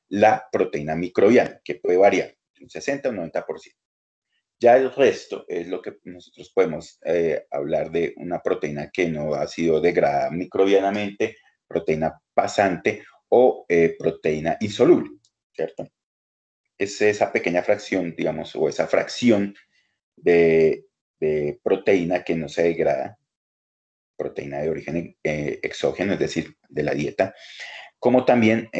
La proteína microbiana, que puede variar entre un 60 o un 90%. Ya el resto es lo que nosotros podemos hablar de una proteína que no ha sido degradada microbianamente, proteína pasante o proteína insoluble, ¿cierto? Es esa pequeña fracción, digamos, o esa fracción de proteína que no se degrada, proteína de origen exógeno, es decir, de la dieta, como también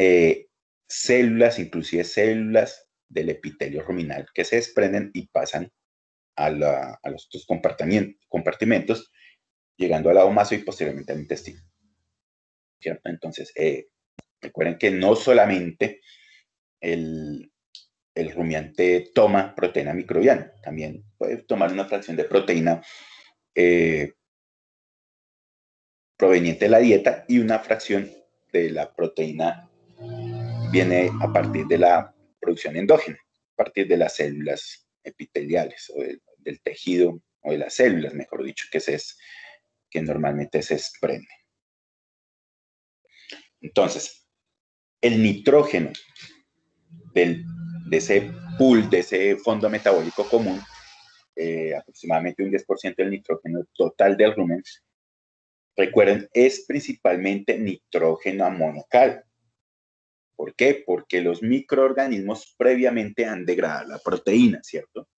células, inclusive células del epitelio ruminal que se desprenden y pasan a los otros compartimentos, llegando al omaso y posteriormente al intestino, ¿cierto? Entonces, recuerden que no solamente el rumiante toma proteína microbiana, también puede tomar una fracción de proteína proveniente de la dieta y una fracción de la proteína viene a partir de la producción endógena, a partir de las células epiteliales o del tejido o de las células, mejor dicho, que normalmente se desprende. Entonces, el nitrógeno de ese pool, de ese fondo metabólico común, aproximadamente un 10% del nitrógeno total del rumen, recuerden, es principalmente nitrógeno amoniacal. ¿Por qué? Porque los microorganismos previamente han degradado la proteína, ¿cierto?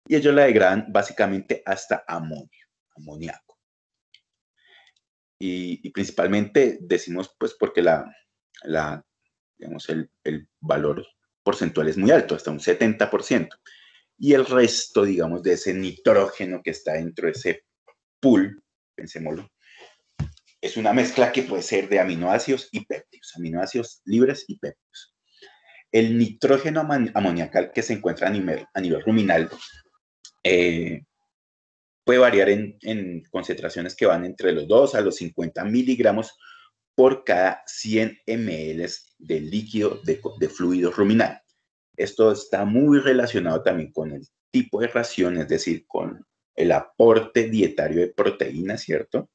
Y ellos la degradan básicamente hasta amoníaco. Y principalmente decimos, pues, porque digamos, el valor porcentual es muy alto, hasta un 70%. Y el resto, digamos, de ese nitrógeno que está dentro de ese pool, pensémoslo, es una mezcla que puede ser de aminoácidos y péptidos, aminoácidos libres y péptidos. El nitrógeno amoniacal que se encuentra a nivel ruminal puede variar en concentraciones que van entre los 2 a los 50 miligramos por cada 100 ml de líquido de fluido ruminal. Esto está muy relacionado también con el tipo de ración, es decir, con el aporte dietario de proteínas, ¿cierto?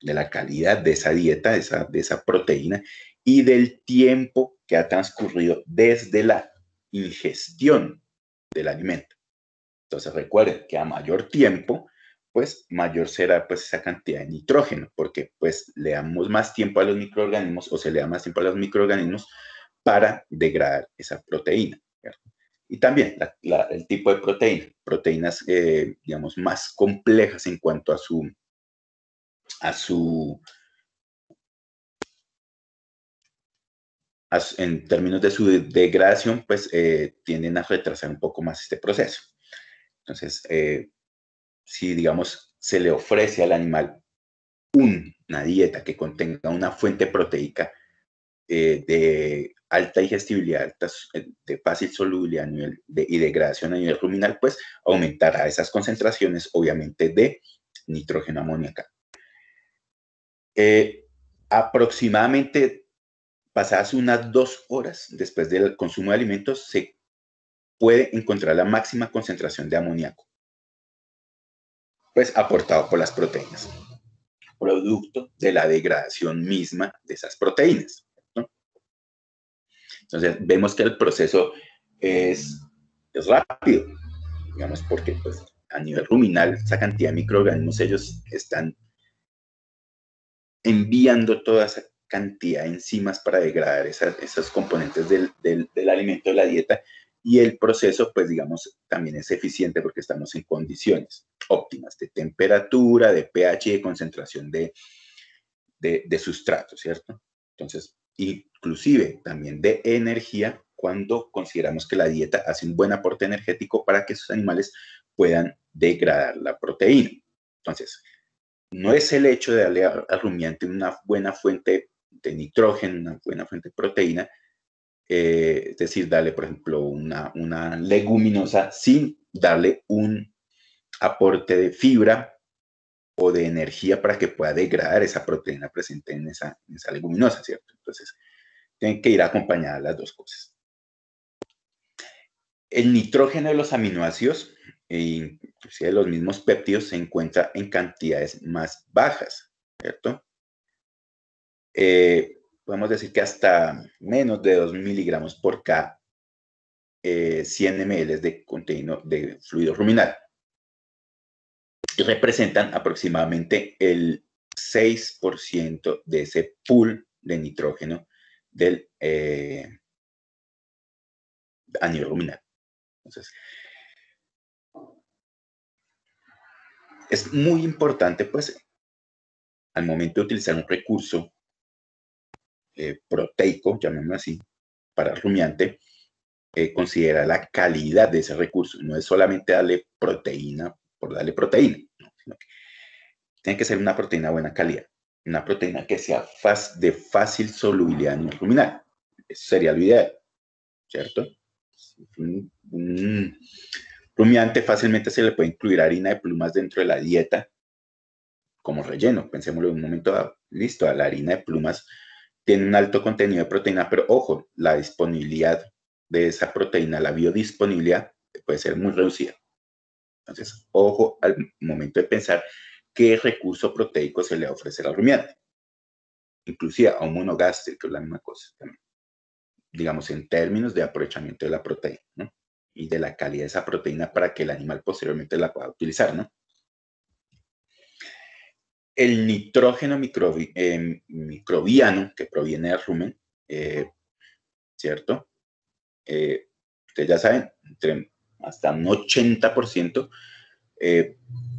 De la calidad de esa dieta, de esa proteína y del tiempo que ha transcurrido desde la ingestión del alimento. Entonces recuerden que a mayor tiempo, pues mayor será pues esa cantidad de nitrógeno, porque pues le damos más tiempo a los microorganismos o se le da más tiempo a los microorganismos para degradar esa proteína, ¿cierto? Y también el tipo de proteínas, digamos, más complejas en cuanto en términos de su degradación, pues tienden a retrasar un poco más este proceso. Entonces, si, digamos, se le ofrece al animal una dieta que contenga una fuente proteica de alta digestibilidad, de fácil solubilidad y degradación a nivel ruminal, pues aumentará esas concentraciones, obviamente, de nitrógeno amoníaco. Aproximadamente pasadas unas 2 horas después del consumo de alimentos, se puede encontrar la máxima concentración de amoníaco, pues aportado por las proteínas, producto de la degradación misma de esas proteínas, ¿no? Entonces, vemos que el proceso es rápido, digamos, porque pues, a nivel ruminal, esa cantidad de microorganismos, ellos están enviando toda esa cantidad de enzimas para degradar esos componentes del alimento de la dieta, y el proceso, pues digamos, también es eficiente porque estamos en condiciones óptimas de temperatura, de pH y de concentración de sustrato, ¿cierto? Entonces, inclusive también de energía cuando consideramos que la dieta hace un buen aporte energético para que esos animales puedan degradar la proteína. Entonces, no es el hecho de darle al rumiante una buena fuente de nitrógeno, una buena fuente de proteína, es decir, darle, por ejemplo, una leguminosa sin darle un aporte de fibra o de energía para que pueda degradar esa proteína presente en esa leguminosa, ¿cierto? Entonces, tienen que ir acompañadas las dos cosas. El nitrógeno de los aminoácidos, inclusive de los mismos péptidos, se encuentra en cantidades más bajas, ¿cierto? Podemos decir que hasta menos de 2 miligramos por cada 100 ml de contenido de fluido ruminal. Y representan aproximadamente el 6% de ese pool de nitrógeno a nivel ruminal. Entonces, es muy importante, pues, al momento de utilizar un recurso proteico, llamémoslo así, para el rumiante, considerar la calidad de ese recurso. No es solamente darle proteína por darle proteína, no, sino que tiene que ser una proteína de buena calidad, una proteína que sea de fácil solubilidad en el ruminal. Eso sería lo ideal, ¿cierto? Un rumiante fácilmente se le puede incluir harina de plumas dentro de la dieta como relleno. Pensémoslo en un momento dado. Listo, la harina de plumas tiene un alto contenido de proteína, pero ojo, la disponibilidad de esa proteína, la biodisponibilidad puede ser muy reducida. Entonces, ojo al momento de pensar qué recurso proteico se le va a ofrecer al rumiante. Inclusive a un monogástrico es la misma cosa también. Digamos, en términos de aprovechamiento de la proteína, ¿no? Y de la calidad de esa proteína para que el animal posteriormente la pueda utilizar, ¿no? El nitrógeno microbiano que proviene del rumen, ¿cierto? Ustedes ya saben, hasta un 80%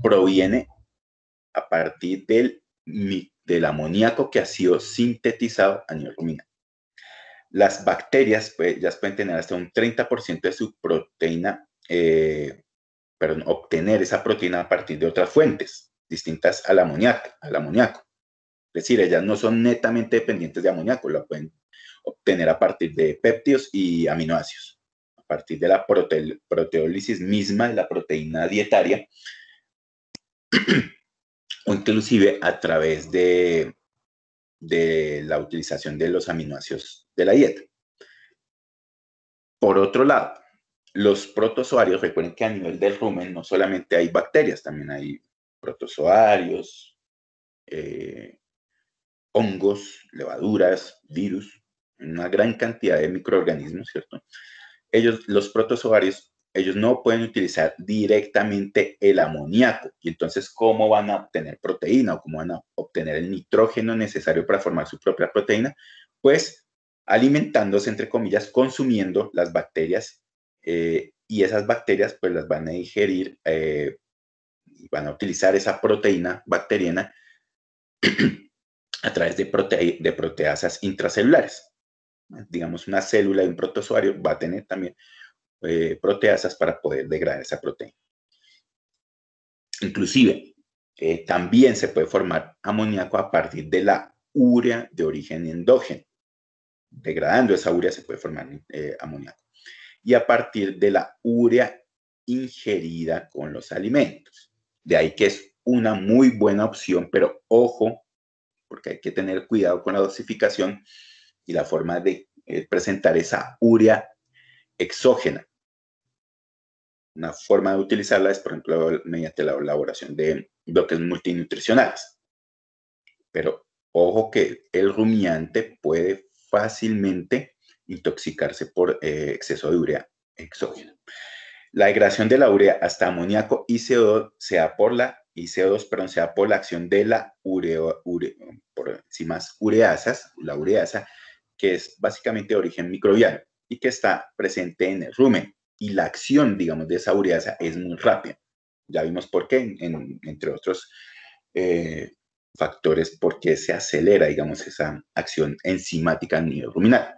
proviene a partir del amoníaco que ha sido sintetizado a nivel ruminal. Las bacterias ya pueden tener hasta un 30% de su proteína, obtener esa proteína a partir de otras fuentes distintas al amoníaco. Es decir, ellas no son netamente dependientes de amoníaco, la pueden obtener a partir de péptidos y aminoácidos, a partir de la proteólisis misma de la proteína dietaria, o inclusive a través de la utilización de los aminoácidos de la dieta. Por otro lado, los protozoarios, recuerden que a nivel del rumen no solamente hay bacterias, también hay protozoarios, hongos, levaduras, virus, una gran cantidad de microorganismos, ¿cierto? Los protozoarios, ellos no pueden utilizar directamente el amoníaco. Y entonces, ¿cómo van a obtener proteína o cómo van a obtener el nitrógeno necesario para formar su propia proteína? Pues alimentándose, entre comillas, consumiendo las bacterias, y esas bacterias pues las van a digerir y van a utilizar esa proteína bacteriana a través de proteasas intracelulares. Digamos, una célula de un protozoario va a tener también proteasas para poder degradar esa proteína. Inclusive, También se puede formar amoníaco a partir de la urea de origen endógeno. Degradando esa urea se puede formar amoníaco. Y a partir de la urea ingerida con los alimentos. De ahí que es una muy buena opción, pero ojo, porque hay que tener cuidado con la dosificación y la forma de presentar esa urea exógena. Una forma de utilizarla es, por ejemplo, mediante la elaboración de bloques multinutricionales. Pero ojo que el rumiante puede fácilmente intoxicarse por exceso de urea exógena. La degradación de la urea hasta amoníaco y CO2 sea por la acción de la por enzimas ureasas, la ureasa, que es básicamente de origen microbiano y que está presente en el rumen. Y la acción, digamos, de esa ureasa es muy rápida. Ya vimos por qué, entre otros factores, por qué se acelera, digamos, esa acción enzimática a nivel ruminal.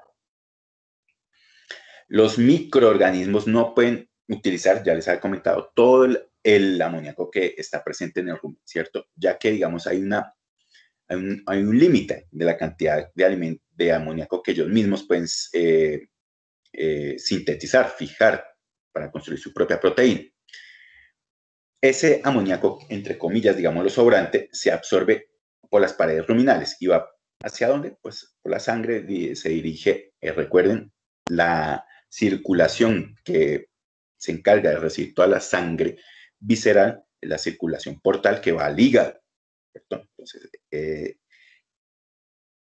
Los microorganismos no pueden utilizar, ya les había comentado, todo el amoníaco que está presente en el rumen, ¿cierto? Ya que, digamos, hay un límite de la cantidad de amoníaco que ellos mismos pueden sintetizar, fijar para construir su propia proteína. Ese amoníaco, entre comillas, digamos lo sobrante, se absorbe por las paredes ruminales y va ¿hacia dónde? Pues por la sangre se dirige, recuerden, la circulación que se encarga de recibir toda la sangre visceral, la circulación portal que va al hígado, ¿cierto? Entonces,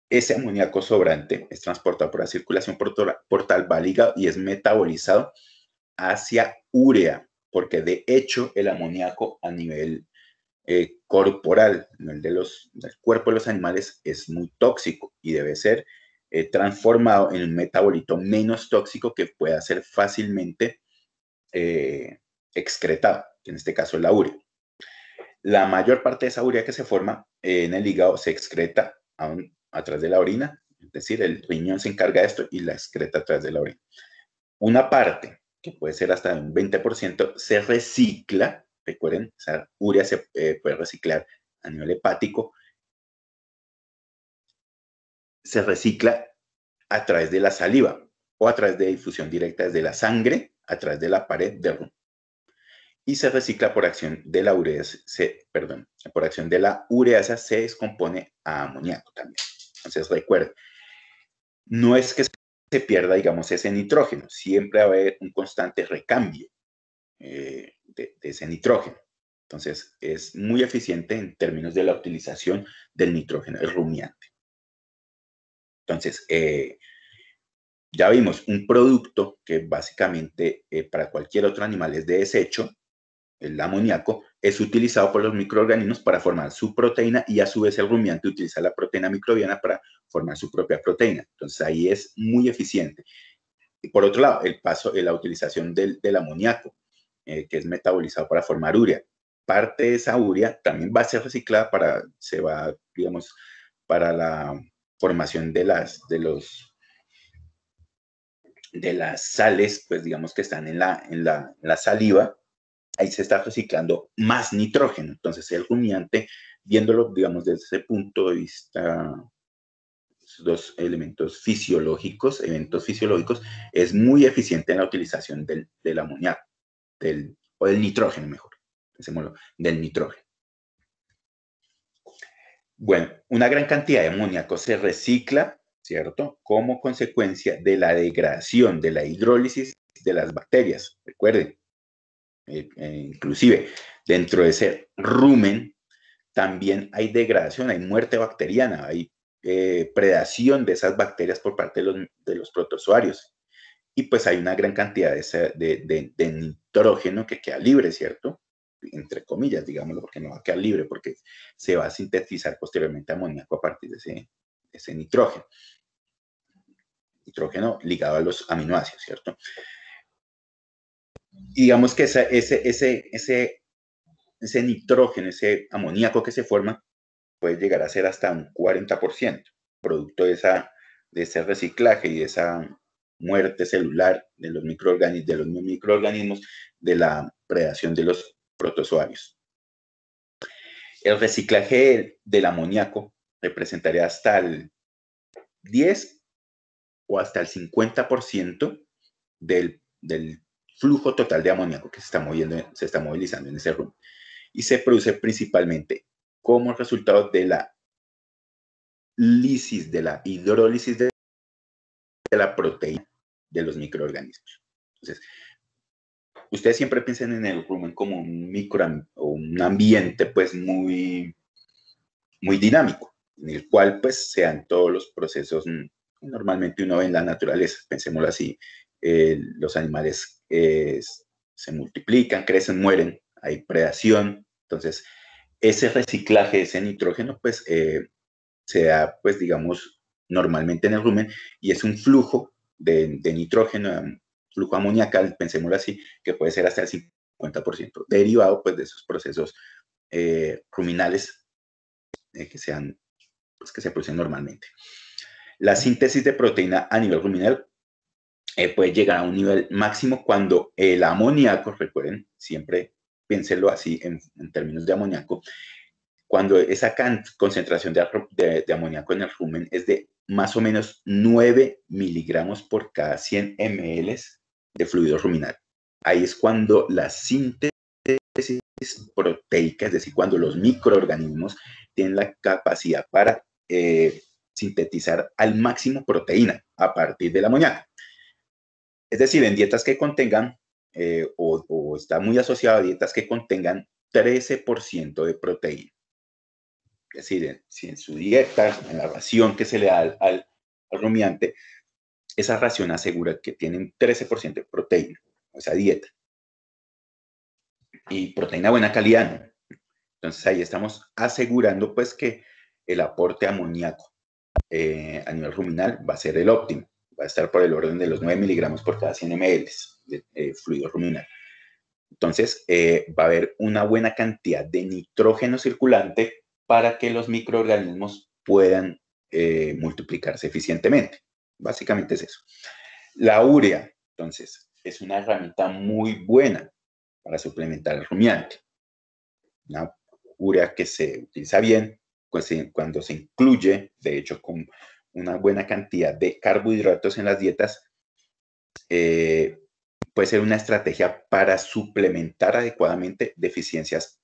ese amoníaco sobrante es transportado por la circulación portal, va al hígado y es metabolizado hacia urea, porque de hecho el amoníaco a nivel corporal, el del cuerpo de los animales, es muy tóxico y debe ser transformado en un metabolito menos tóxico que pueda ser fácilmente excretado, que en este caso es la urea. La mayor parte de esa urea que se forma en el hígado se excreta a través de la orina, es decir, el riñón se encarga de esto y la excreta a través de la orina. Una parte, que puede ser hasta un 20%, se recicla. Recuerden, esa urea se puede reciclar a nivel hepático. Se recicla a través de la saliva o a través de difusión directa desde la sangre, a través de la pared del rumen. Y se recicla por acción de la ureasa, por acción de la ureasa se descompone a amoníaco también. Entonces recuerden, no es que se pierda, digamos, ese nitrógeno, siempre va a haber un constante recambio de ese nitrógeno. Entonces, es muy eficiente en términos de la utilización del nitrógeno, el rumiante. Entonces, ya vimos un producto que básicamente para cualquier otro animal es de desecho, el amoníaco, es utilizado por los microorganismos para formar su proteína y a su vez el rumiante utiliza la proteína microbiana para formar su propia proteína. Entonces, ahí es muy eficiente. Y por otro lado, la utilización del amoníaco, que es metabolizado para formar urea. Parte de esa urea también va a ser reciclada digamos, para la formación de las sales, pues digamos que están en la saliva. Ahí se está reciclando más nitrógeno. Entonces, el rumiante, viéndolo, digamos, desde ese punto de vista, dos eventos fisiológicos, es muy eficiente en la utilización del amoníaco, o del nitrógeno, mejor, pensémoslo, del nitrógeno. Bueno, una gran cantidad de amoníaco se recicla, ¿cierto? Como consecuencia de la degradación, de la hidrólisis de las bacterias. Recuerden, inclusive dentro de ese rumen también hay degradación, hay muerte bacteriana, hay predación de esas bacterias por parte de los protozoarios. Y pues hay una gran cantidad de nitrógeno que queda libre, ¿cierto? Entre comillas, digámoslo, porque no va a quedar libre, porque se va a sintetizar posteriormente amoníaco a partir de ese nitrógeno. Nitrógeno ligado a los aminoácidos, ¿cierto? Y digamos que ese nitrógeno, ese amoníaco que se forma, puede llegar a ser hasta un 40%, producto de ese reciclaje y de esa muerte celular de los microorganismos, de la predación de los protozoarios. El reciclaje del amoníaco representaría hasta el 10 o hasta el 50% del flujo total de amoníaco que se está movilizando en ese rumen. Y se produce principalmente como resultado de la lisis, de la hidrólisis de la proteína de los microorganismos. Entonces, ustedes siempre piensen en el rumen como un ambiente pues muy dinámico, en el cual pues se dan todos los procesos normalmente uno ve en la naturaleza, pensémoslo así, los animales se multiplican, crecen, mueren, hay predación, entonces ese reciclaje, ese nitrógeno pues se da pues digamos normalmente en el rumen y es un flujo de nitrógeno, flujo amoniacal, pensémoslo así, que puede ser hasta el 50% derivado pues de esos procesos ruminales que se producen normalmente. La síntesis de proteína a nivel ruminal puede llegar a un nivel máximo cuando el amoníaco, recuerden, siempre piénsenlo así en términos de amoníaco, cuando esa concentración de amoníaco en el rumen es de más o menos 9 miligramos por cada 100 ml de fluido ruminal. Ahí es cuando la síntesis proteica, es decir, cuando los microorganismos tienen la capacidad para sintetizar al máximo proteína a partir del amoníaco. Es decir, en dietas que contengan, o está muy asociado a dietas que contengan 13% de proteína. Es decir, si en su dieta, en la ración que se le da al rumiante, esa ración asegura que tienen 13% de proteína, esa dieta. Y proteína de buena calidad, ¿no? Entonces ahí estamos asegurando pues que el aporte amoníaco a nivel ruminal va a ser el óptimo, va a estar por el orden de los 9 miligramos por cada 100 ml de fluido ruminal. Entonces va a haber una buena cantidad de nitrógeno circulante para que los microorganismos puedan multiplicarse eficientemente. Básicamente es eso. La urea, entonces, es una herramienta muy buena para suplementar el rumiante. Una urea que se utiliza bien pues, cuando se incluye, de hecho, con una buena cantidad de carbohidratos en las dietas, puede ser una estrategia para suplementar adecuadamente deficiencias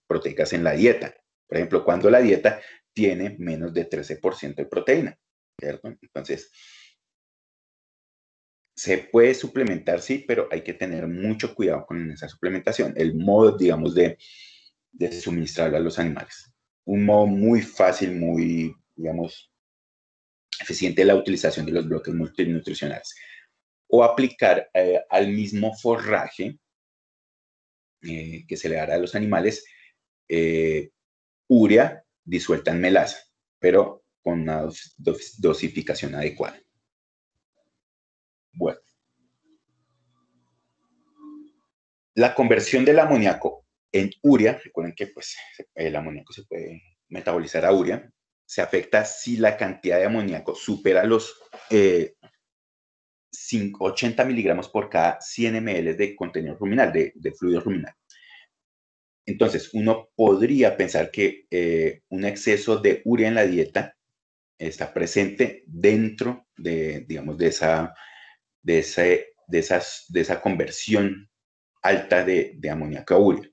proteicas en la dieta. Por ejemplo, cuando la dieta tiene menos de 13% de proteína, ¿cierto? Entonces, se puede suplementar, sí, pero hay que tener mucho cuidado con esa suplementación. El modo, digamos, de suministrarlo a los animales. Un modo muy fácil, muy, digamos, eficiente la utilización de los bloques multinutricionales. O aplicar al mismo forraje que se le dará a los animales urea disuelta en melaza, pero con una dosificación adecuada. Bueno. La conversión del amoníaco en urea, recuerden que pues, el amoníaco se puede metabolizar a urea, se afecta si la cantidad de amoníaco supera los 80 miligramos por cada 100 ml de contenido ruminal, de fluido ruminal. Entonces, uno podría pensar que un exceso de urea en la dieta está presente dentro de, digamos, de esa conversión alta de amoníaco a urea.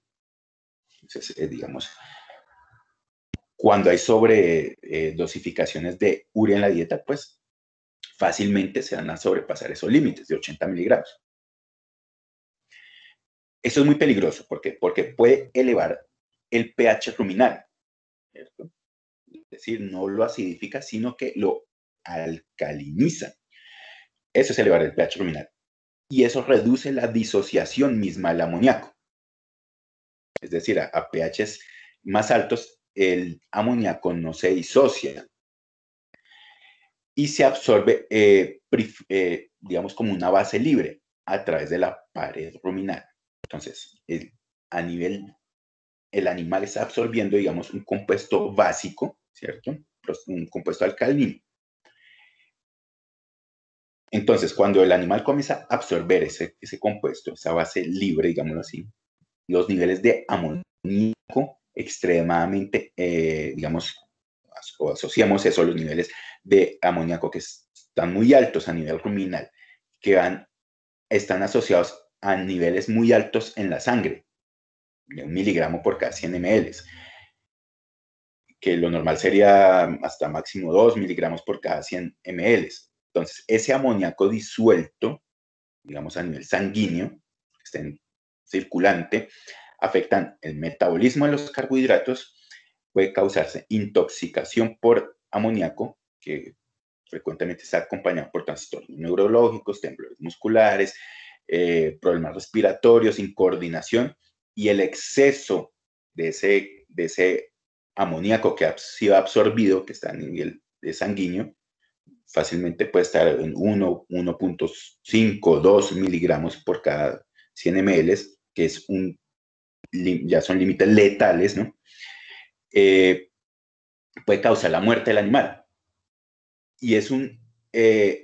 Entonces, digamos, cuando hay sobre dosificaciones de urea en la dieta, pues fácilmente se van a sobrepasar esos límites de 80 miligramos. Eso es muy peligroso. ¿Por qué? Porque puede elevar el pH ruminal, ¿cierto? Es decir, no lo acidifica, sino que lo alcaliniza. Eso es elevar el pH ruminal. Y eso reduce la disociación misma del amoníaco. Es decir, a pHs más altos, el amoníaco no se disocia y se absorbe, digamos, como una base libre a través de la pared ruminal. Entonces, a nivel, el animal está absorbiendo, digamos, un compuesto básico, ¿cierto? Un compuesto alcalino. Entonces, cuando el animal comienza a absorber ese compuesto, esa base libre, digámoslo así, los niveles de amoníaco extremadamente, digamos, o asociamos eso a los niveles de amoníaco que están muy altos a nivel ruminal, que están asociados a niveles muy altos en la sangre, de 1 miligramo por cada 100 ml, que lo normal sería hasta máximo 2 miligramos por cada 100 ml. Entonces, ese amoníaco disuelto, digamos a nivel sanguíneo, que está en circulante, afectan el metabolismo de los carbohidratos, puede causarse intoxicación por amoníaco, que frecuentemente está acompañado por trastornos neurológicos, temblores musculares, problemas respiratorios, incoordinación, y el exceso de ese amoníaco que ha sido absorbido, que está a nivel de sanguíneo, fácilmente puede estar en 1, 1.5, 2 miligramos por cada 100 ml, que es ya son límites letales, ¿no? Puede causar la muerte del animal. Y es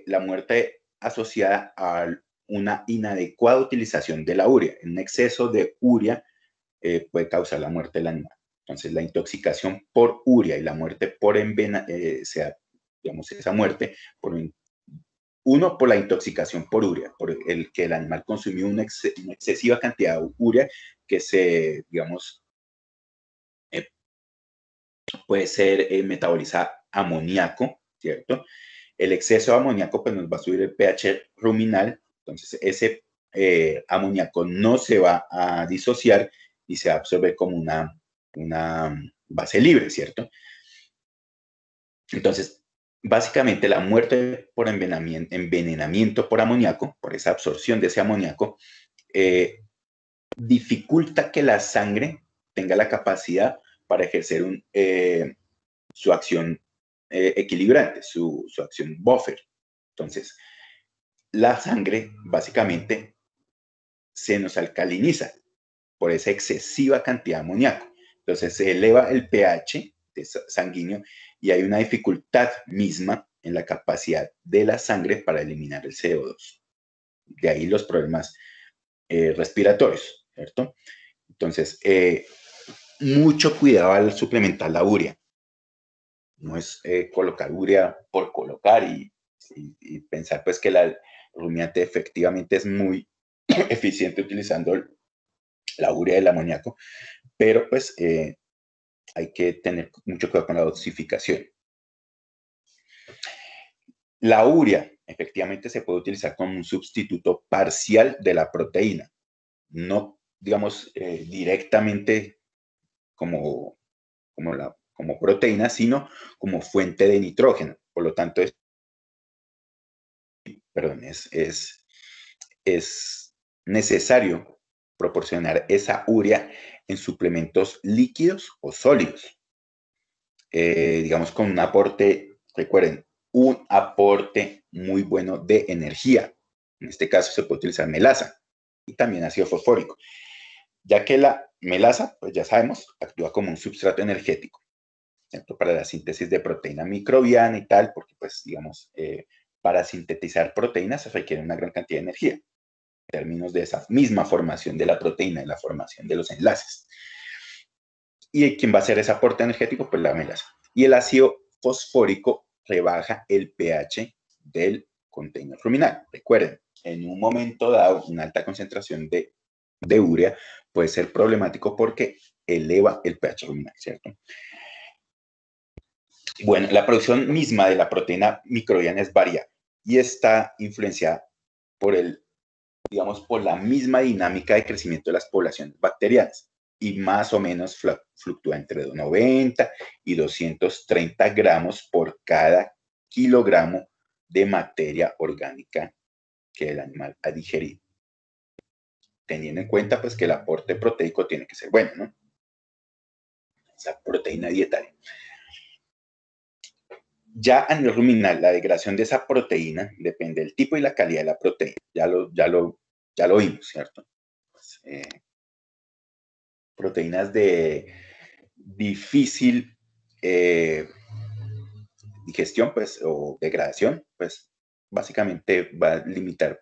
la muerte asociada a una inadecuada utilización de la urea. Un exceso de urea puede causar la muerte del animal. Entonces, la intoxicación por urea y la muerte por digamos, esa muerte, por la intoxicación por urea, por el que el animal consumió una excesiva cantidad de urea que digamos, puede ser metabolizada amoníaco, ¿cierto? El exceso de amoníaco pues nos va a subir el pH ruminal, entonces ese amoníaco no se va a disociar y se va a absorber como una base libre, ¿cierto? Entonces, básicamente la muerte por envenenamiento por amoníaco, por esa absorción de ese amoníaco, dificulta que la sangre tenga la capacidad para ejercer su acción equilibrante, su acción buffer. Entonces, la sangre básicamente se nos alcaliniza por esa excesiva cantidad de amoníaco. Entonces, se eleva el pH sanguíneo y hay una dificultad misma en la capacidad de la sangre para eliminar el CO2. De ahí los problemas respiratorios, ¿cierto? Entonces, mucho cuidado al suplementar la urea. No es colocar urea por colocar y pensar pues que la rumiante efectivamente es muy eficiente utilizando la urea del amoníaco, pero pues hay que tener mucho cuidado con la dosificación. La urea efectivamente se puede utilizar como un sustituto parcial de la proteína, no digamos directamente como proteína, sino como fuente de nitrógeno. Por lo tanto, es necesario proporcionar esa urea en suplementos líquidos o sólidos. Digamos con un aporte, recuerden, un aporte muy bueno de energía. En este caso se puede utilizar melaza y también ácido fosfórico, ya que la melaza, pues ya sabemos, actúa como un substrato energético, ¿cierto? Para la síntesis de proteína microbiana y tal, porque pues digamos, para sintetizar proteínas se requiere una gran cantidad de energía, en términos de esa misma formación de la proteína y la formación de los enlaces. ¿Y quién va a hacer ese aporte energético? Pues la melaza. Y el ácido fosfórico rebaja el pH del contenedor ruminal. Recuerden, en un momento dado, una alta concentración de urea puede ser problemático porque eleva el pH ruminal, ¿cierto? Bueno, la producción misma de la proteína microbiana es variable y está influenciada por por la misma dinámica de crecimiento de las poblaciones bacterianas y más o menos fluctúa entre 90 y 230 gramos por cada kilogramo de materia orgánica que el animal ha digerido. Teniendo en cuenta pues que el aporte proteico tiene que ser bueno, ¿no? Esa proteína dietaria. Ya a nivel ruminal, la degradación de esa proteína depende del tipo y la calidad de la proteína. Ya lo vimos, ¿cierto? Pues, proteínas de difícil digestión, pues, o degradación, pues, básicamente va a limitar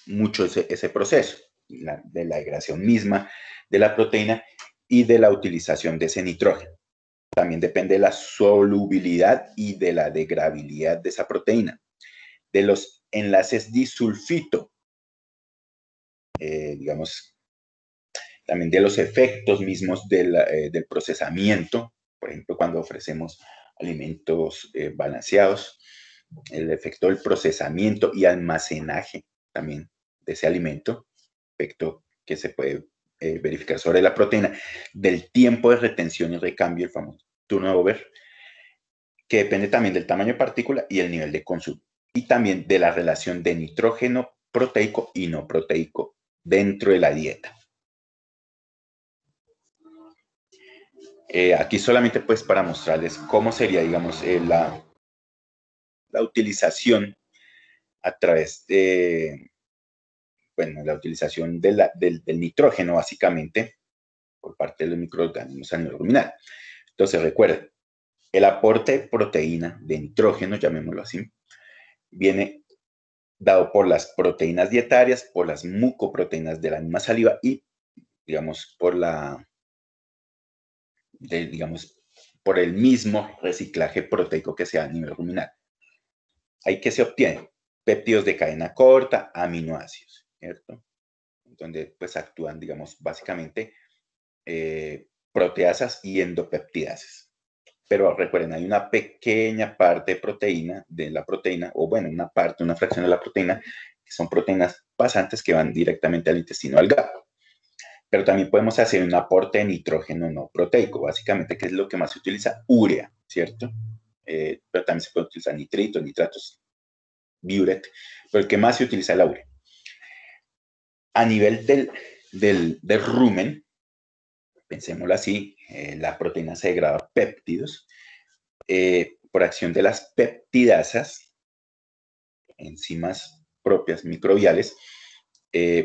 mucho ese proceso de la degradación misma de la proteína y de la utilización de ese nitrógeno. También depende de la solubilidad y de la degradabilidad de esa proteína, de los enlaces disulfito, digamos, también de los efectos mismos del procesamiento, por ejemplo, cuando ofrecemos alimentos balanceados, el efecto del procesamiento y almacenaje también de ese alimento, efecto que se puede verificar sobre la proteína, del tiempo de retención y recambio, el famoso turnover, que depende también del tamaño de partícula y el nivel de consumo, y también de la relación de nitrógeno proteico y no proteico dentro de la dieta. Aquí solamente pues para mostrarles cómo sería, digamos, la utilización a través de, bueno, la utilización del nitrógeno básicamente por parte de los microorganismos a nivel ruminal. Entonces recuerden, el aporte de proteína de nitrógeno, llamémoslo así, viene dado por las proteínas dietarias, por las mucoproteínas de la misma saliva y, digamos, digamos, por el mismo reciclaje proteico que sea a nivel ruminal. Ahí que se obtiene péptidos de cadena corta, aminoácidos, ¿cierto? Donde pues actúan, digamos, básicamente proteasas y endopeptidasas. Pero recuerden, hay una pequeña parte de la proteína, o bueno, una fracción de la proteína, que son proteínas pasantes que van directamente al intestino delgado. Pero también podemos hacer un aporte de nitrógeno no proteico, básicamente, que es lo que más se utiliza, urea, ¿cierto? Pero también se puede utilizar nitritos, nitratos, biuret, pero el que más se utiliza es la urea. A nivel del rumen, pensémoslo así, la proteína se degrada a péptidos, por acción de las peptidasas, enzimas propias microbiales,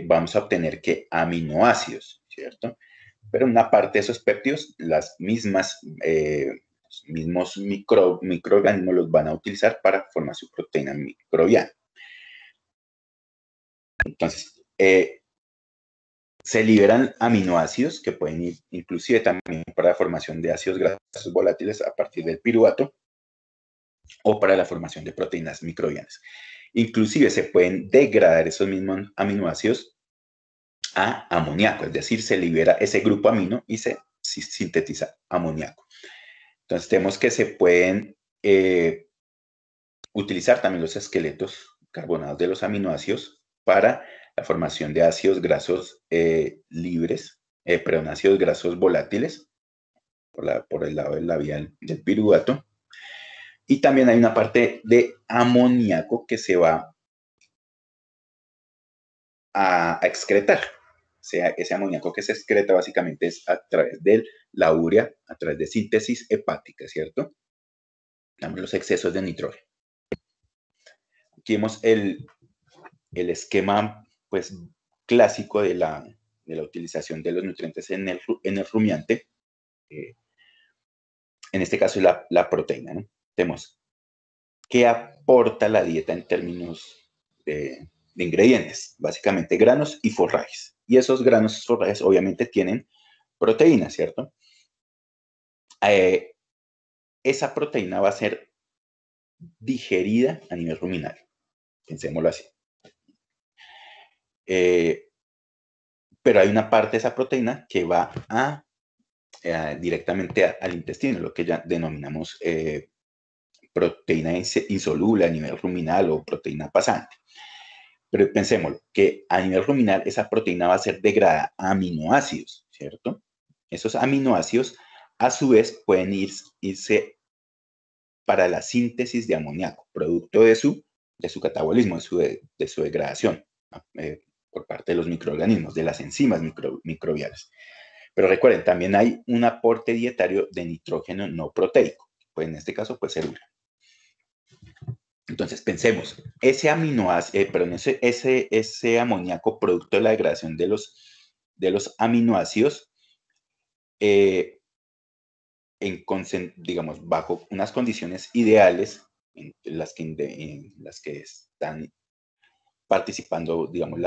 vamos a obtener que aminoácidos, ¿cierto? Pero una parte de esos péptidos, los mismos microorganismos los van a utilizar para formar su proteína microbiana. Entonces, se liberan aminoácidos que pueden ir inclusive también para la formación de ácidos grasos volátiles a partir del piruvato o para la formación de proteínas microbianas. Inclusive se pueden degradar esos mismos aminoácidos a amoníaco, es decir, se libera ese grupo amino y se sintetiza amoníaco. Entonces tenemos que se pueden utilizar también los esqueletos carbonados de los aminoácidos para la formación de ácidos grasos libres, perdón, ácidos grasos volátiles por el lado de la vía del piruvato. Y también hay una parte de amoníaco que se va a excretar. O sea, ese amoníaco que se excreta básicamente es a través de la urea, a través de síntesis hepática, ¿cierto? Damos los excesos de nitrógeno. Aquí vemos el esquema pues, clásico de la utilización de los nutrientes en el rumiante. En este caso es la proteína, ¿no? Tenemos qué aporta la dieta en términos de ingredientes, básicamente granos y forrajes. Y esos granos y forrajes obviamente tienen proteína, ¿cierto? Esa proteína va a ser digerida a nivel ruminal, pensémoslo así. Pero hay una parte de esa proteína que va directamente al intestino, lo que ya denominamos proteína insoluble a nivel ruminal o proteína pasante. Pero pensémoslo, que a nivel ruminal esa proteína va a ser degradada a aminoácidos, ¿cierto? Esos aminoácidos a su vez pueden irse para la síntesis de amoníaco, producto de su catabolismo, de su degradación por parte de los microorganismos, de las enzimas microbiales. Pero recuerden, también hay un aporte dietario de nitrógeno no proteico, pues en este caso puede ser urea. Entonces pensemos, ese amoníaco producto de la degradación de los aminoácidos, digamos, bajo unas condiciones ideales en las que están participando, digamos,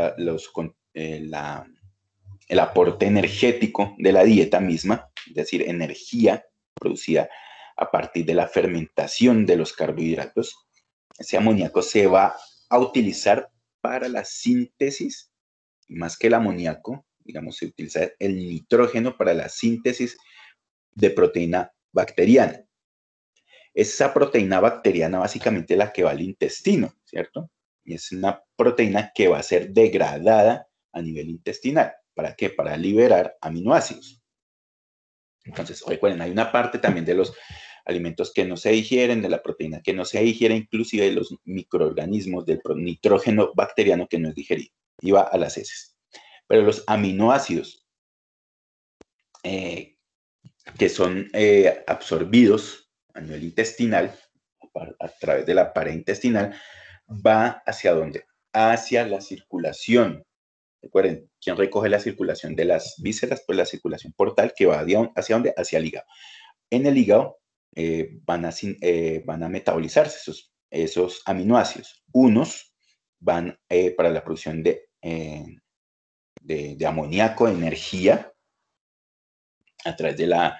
el aporte energético de la dieta misma, es decir, energía producida a partir de la fermentación de los carbohidratos. Ese amoníaco se va a utilizar para la síntesis, más que el amoníaco, digamos, se utiliza el nitrógeno para la síntesis de proteína bacteriana. Esa proteína bacteriana básicamente es la que va al intestino, ¿cierto? Y es una proteína que va a ser degradada a nivel intestinal. ¿Para qué? Para liberar aminoácidos. Entonces, recuerden, hay una parte también de los alimentos que no se digieren, de la proteína que no se digiere, inclusive de los microorganismos, del nitrógeno bacteriano que no es digerido y va a las heces. Pero los aminoácidos que son absorbidos a nivel intestinal, a través de la pared intestinal, va hacia dónde? Hacia la circulación. Recuerden, ¿quién recoge la circulación de las vísceras? Pues la circulación portal que va hacia dónde? Hacia el hígado. En el hígado van a metabolizarse esos aminoácidos. Unos van para la producción de amoníaco, de energía, a través de la,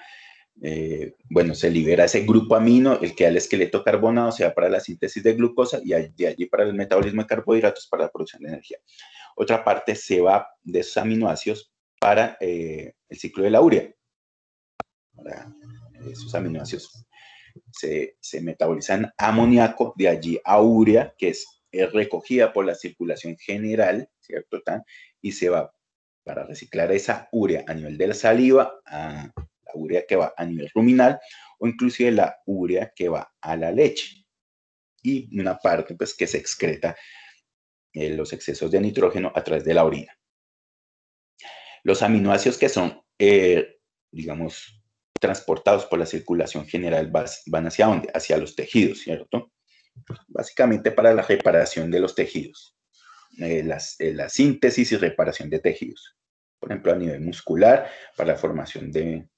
bueno, se libera ese grupo amino, el que da el esqueleto carbonado, se va para la síntesis de glucosa y de allí para el metabolismo de carbohidratos para la producción de energía. Otra parte se va de esos aminoácidos para el ciclo de la urea. Para esos aminoácidos se metabolizan amoníaco, de allí a urea, que es recogida por la circulación general, ¿cierto? Y se va para reciclar esa urea a nivel de la saliva, a la urea que va a nivel ruminal, o inclusive la urea que va a la leche. Y una parte, pues, que se excreta los excesos de nitrógeno a través de la orina. Los aminoácidos que son, digamos, transportados por la circulación general van hacia dónde? Hacia los tejidos, ¿cierto? Básicamente para la reparación de los tejidos, la síntesis y reparación de tejidos. Por ejemplo, a nivel muscular, para la formación de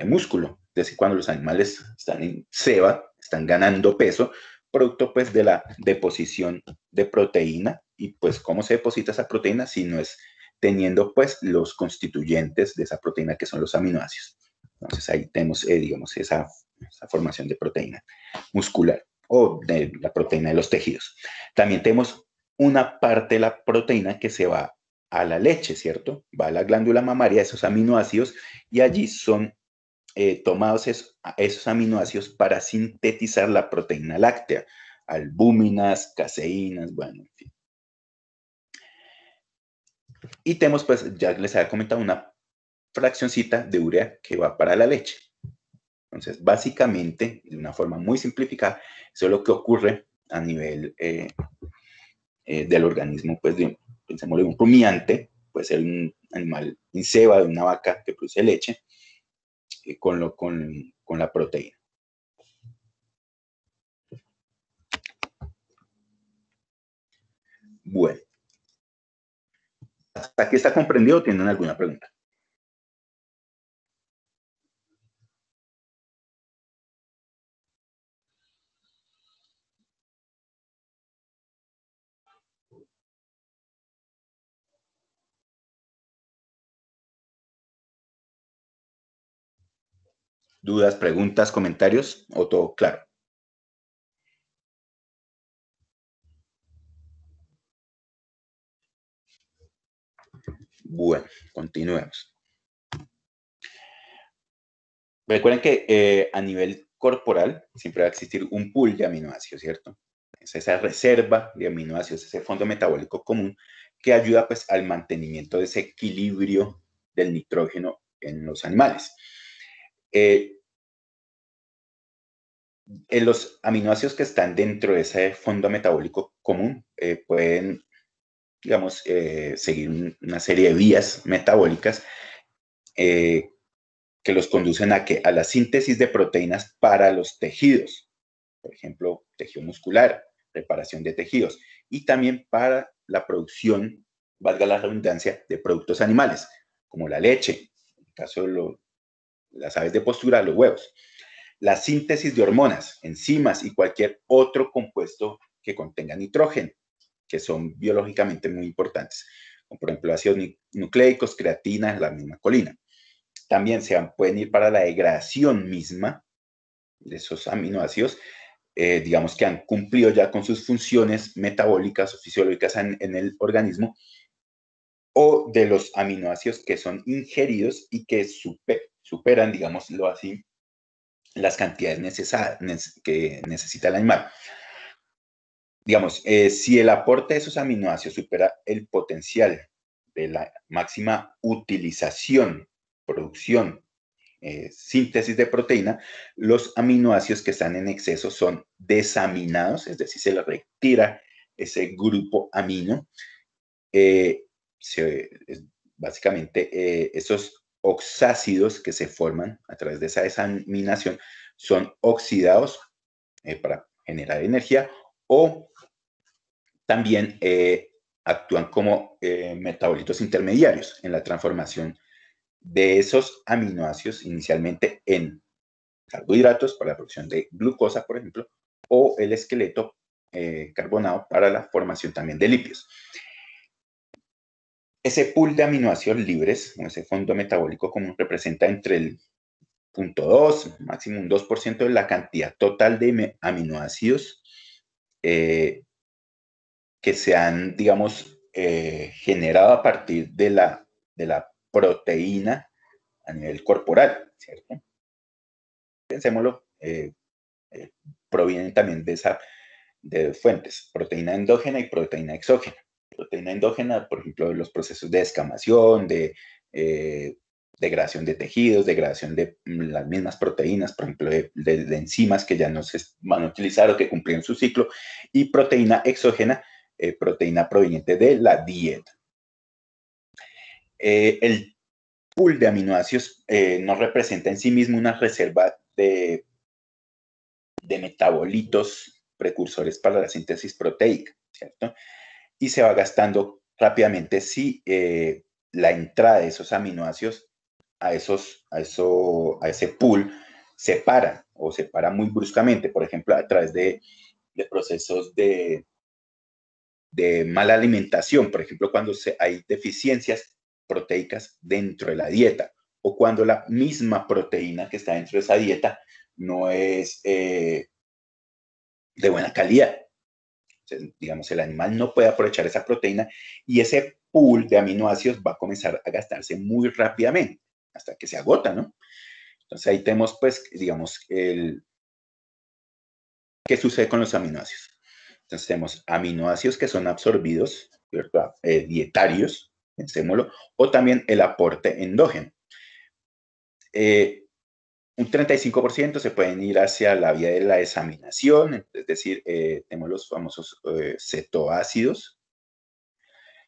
músculo. Es decir, cuando los animales están en ceba, están ganando peso, producto pues de la deposición de proteína. Y pues, ¿cómo se deposita esa proteína? Si no es teniendo pues los constituyentes de esa proteína que son los aminoácidos. Entonces ahí tenemos, digamos, esa formación de proteína muscular o de la proteína de los tejidos. También tenemos una parte de la proteína que se va a la leche, ¿cierto? Va a la glándula mamaria, esos aminoácidos, y allí son tomados esos aminoácidos para sintetizar la proteína láctea, albúminas, caseínas, bueno, en fin. Y tenemos, pues, ya les había comentado, una fraccioncita de urea que va para la leche. Entonces, básicamente, de una forma muy simplificada, eso es lo que ocurre a nivel del organismo, pues, pensemos de un rumiante, puede ser un animal en ceba, de una vaca que produce leche, con la proteína. Bueno, ¿hasta aquí está comprendido o tienen alguna pregunta? ¿Dudas, preguntas, comentarios o todo claro? Bueno, continuemos. Recuerden que a nivel corporal siempre va a existir un pool de aminoácidos, ¿cierto? Es esa reserva de aminoácidos, ese fondo metabólico común que ayuda pues al mantenimiento de ese equilibrio del nitrógeno en los animales. Los aminoácidos que están dentro de ese fondo metabólico común pueden, digamos, seguir una serie de vías metabólicas que los conducen a la síntesis de proteínas para los tejidos, por ejemplo, tejido muscular, reparación de tejidos, y también para la producción, valga la redundancia, de productos animales, como la leche, en el caso de las aves de postura, los huevos, la síntesis de hormonas, enzimas y cualquier otro compuesto que contenga nitrógeno, que son biológicamente muy importantes, como por ejemplo ácidos nucleicos, creatina, la misma colina. También pueden ir para la degradación misma de esos aminoácidos, digamos que han cumplido ya con sus funciones metabólicas o fisiológicas en el organismo, o de los aminoácidos que son ingeridos y que superan, digámoslo así, las cantidades que necesita el animal. Digamos, si el aporte de esos aminoácidos supera el potencial de la máxima utilización, producción, síntesis de proteína, los aminoácidos que están en exceso son desaminados, es decir, se le retira ese grupo amino. Básicamente, esos oxácidos que se forman a través de esa desaminación son oxidados para generar energía, o también actúan como metabolitos intermediarios en la transformación de esos aminoácidos inicialmente en carbohidratos para la producción de glucosa, por ejemplo, o el esqueleto carbonado para la formación también de lípidos. Ese pool de aminoácidos libres, o ese fondo metabólico común, representa entre el 0.2, máximo un 2% de la cantidad total de aminoácidos que se han, digamos, generado a partir de la proteína a nivel corporal, ¿cierto? Pensémoslo, provienen también de fuentes, proteína endógena y proteína exógena. Proteína endógena, por ejemplo, de los procesos de descamación, de degradación de tejidos, degradación de las mismas proteínas, por ejemplo, de enzimas que ya no se van a utilizar o que cumplieron su ciclo, y proteína exógena, proteína proveniente de la dieta. El pool de aminoácidos no representa en sí mismo una reserva de metabolitos precursores para la síntesis proteica, ¿cierto? Y se va gastando rápidamente si la entrada de esos aminoácidos a ese pool se para muy bruscamente, por ejemplo, a través de procesos de mala alimentación, por ejemplo, cuando hay deficiencias proteicas dentro de la dieta, o cuando la misma proteína que está dentro de esa dieta no es de buena calidad. Entonces, digamos, el animal no puede aprovechar esa proteína y ese pool de aminoácidos va a comenzar a gastarse muy rápidamente hasta que se agota, ¿no? Entonces ahí tenemos, pues, digamos, ¿qué sucede con los aminoácidos? Entonces tenemos aminoácidos que son absorbidos, ¿verdad? Dietarios, pensémoslo, o también el aporte endógeno. Un 35% se pueden ir hacia la vía de la desaminación, es decir, tenemos los famosos cetoácidos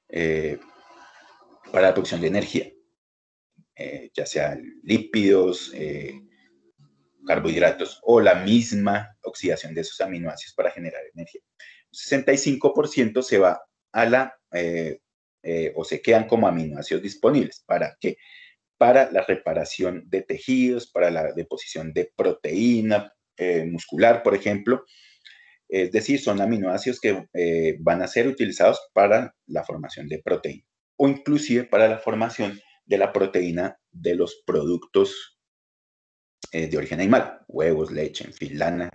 para la producción de energía, ya sea lípidos, carbohidratos o la misma oxidación de esos aminoácidos para generar energía. 65% se va a o se quedan como aminoácidos disponibles. ¿Para qué? Para la reparación de tejidos, para la deposición de proteína muscular, por ejemplo. Es decir, son aminoácidos que van a ser utilizados para la formación de proteína o inclusive para la formación de la proteína de los productos de origen animal, huevos, leche, en fin, lana.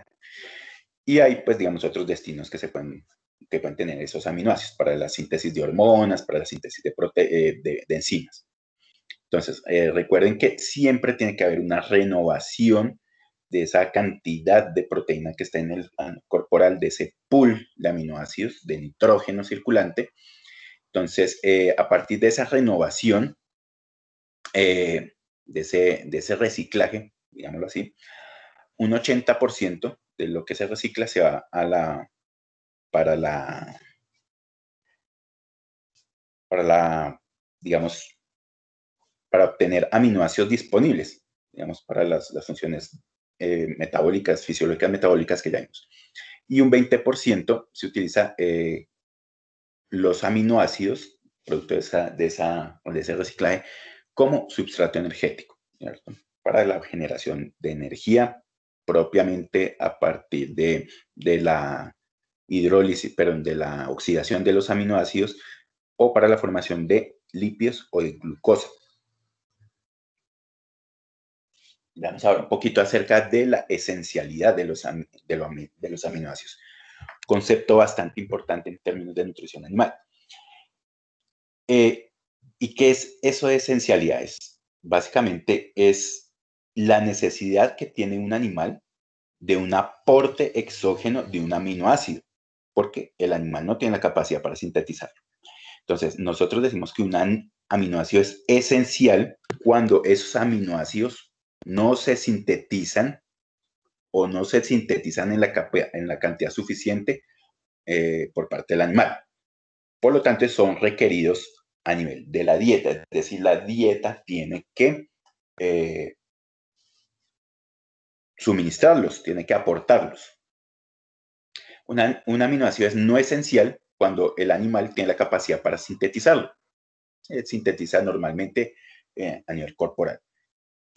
Y hay, pues, digamos, otros destinos que pueden tener esos aminoácidos para la síntesis de hormonas, para la síntesis de enzimas. Entonces, recuerden que siempre tiene que haber una renovación de esa cantidad de proteína que está en el corporal, de ese pool de aminoácidos, de nitrógeno circulante. Entonces, a partir de esa renovación, de ese reciclaje, digámoslo así, un 80% de lo que se recicla se va digamos, para obtener aminoácidos disponibles, digamos, para las funciones metabólicas, fisiológicas metabólicas que ya vimos. Y un 20% se utiliza los aminoácidos, producto de ese reciclaje, como substrato energético, ¿cierto? Para la generación de energía propiamente a partir de la hidrólisis, de la oxidación de los aminoácidos o para la formación de lípidos o de glucosa. Vamos ahora un poquito acerca de la esencialidad de los aminoácidos. Concepto bastante importante en términos de nutrición animal. ¿Y qué es eso de esencialidad? Básicamente es la necesidad que tiene un animal de un aporte exógeno de un aminoácido, porque el animal no tiene la capacidad para sintetizarlo. Entonces, nosotros decimos que un aminoácido es esencial cuando esos aminoácidos no se sintetizan o no se sintetizan en la cantidad suficiente por parte del animal. Por lo tanto, son requeridos a nivel de la dieta, es decir, la dieta tiene que suministrarlos, tiene que aportarlos. Un aminoácido es no esencial cuando el animal tiene la capacidad para sintetizarlo. Sintetiza normalmente a nivel corporal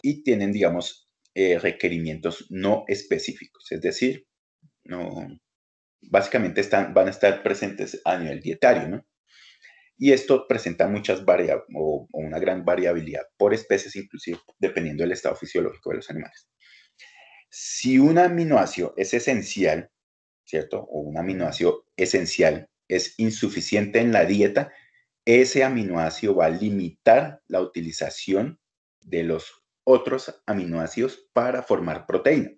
y tienen, digamos, requerimientos no específicos, es decir, básicamente van a estar presentes a nivel dietario, ¿no? Y esto presenta muchas variables o una gran variabilidad por especies, inclusive dependiendo del estado fisiológico de los animales. Si un aminoácido es esencial, ¿cierto? O un aminoácido esencial es insuficiente en la dieta, ese aminoácido va a limitar la utilización de los otros aminoácidos para formar proteína.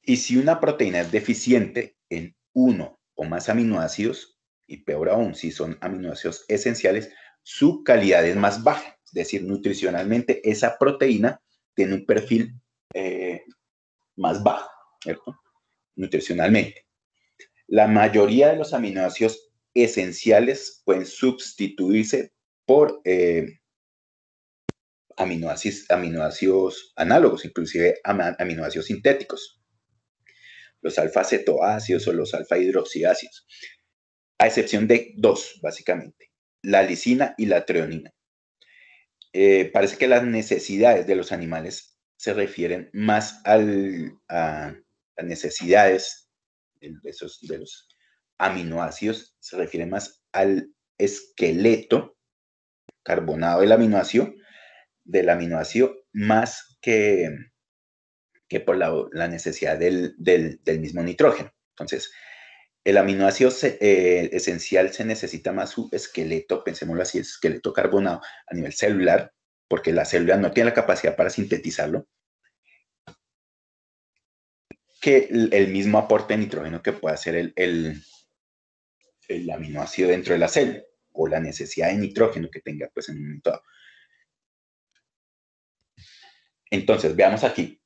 Y si una proteína es deficiente en uno o más aminoácidos, y peor aún, si son aminoácidos esenciales, su calidad es más baja. Es decir, nutricionalmente esa proteína tiene un perfil más bajo, ¿cierto? Nutricionalmente. La mayoría de los aminoácidos esenciales pueden sustituirse por aminoácidos análogos, inclusive aminoácidos sintéticos, los alfa-cetoácidos o los alfa-hidroxiácidos, a excepción de dos, básicamente, la lisina y la treonina. Parece que las necesidades de los animales se refieren más a las necesidades de los aminoácidos, se refieren más al esqueleto carbonado del aminoácido más que por la necesidad del mismo nitrógeno. Entonces, el aminoácido esencial se necesita más su esqueleto, pensémoslo así, esqueleto carbonado a nivel celular, porque la célula no tiene la capacidad para sintetizarlo, que el mismo aporte de nitrógeno que puede hacer el aminoácido dentro de la célula, o la necesidad de nitrógeno que tenga pues en un momento dado. Entonces, veamos aquí,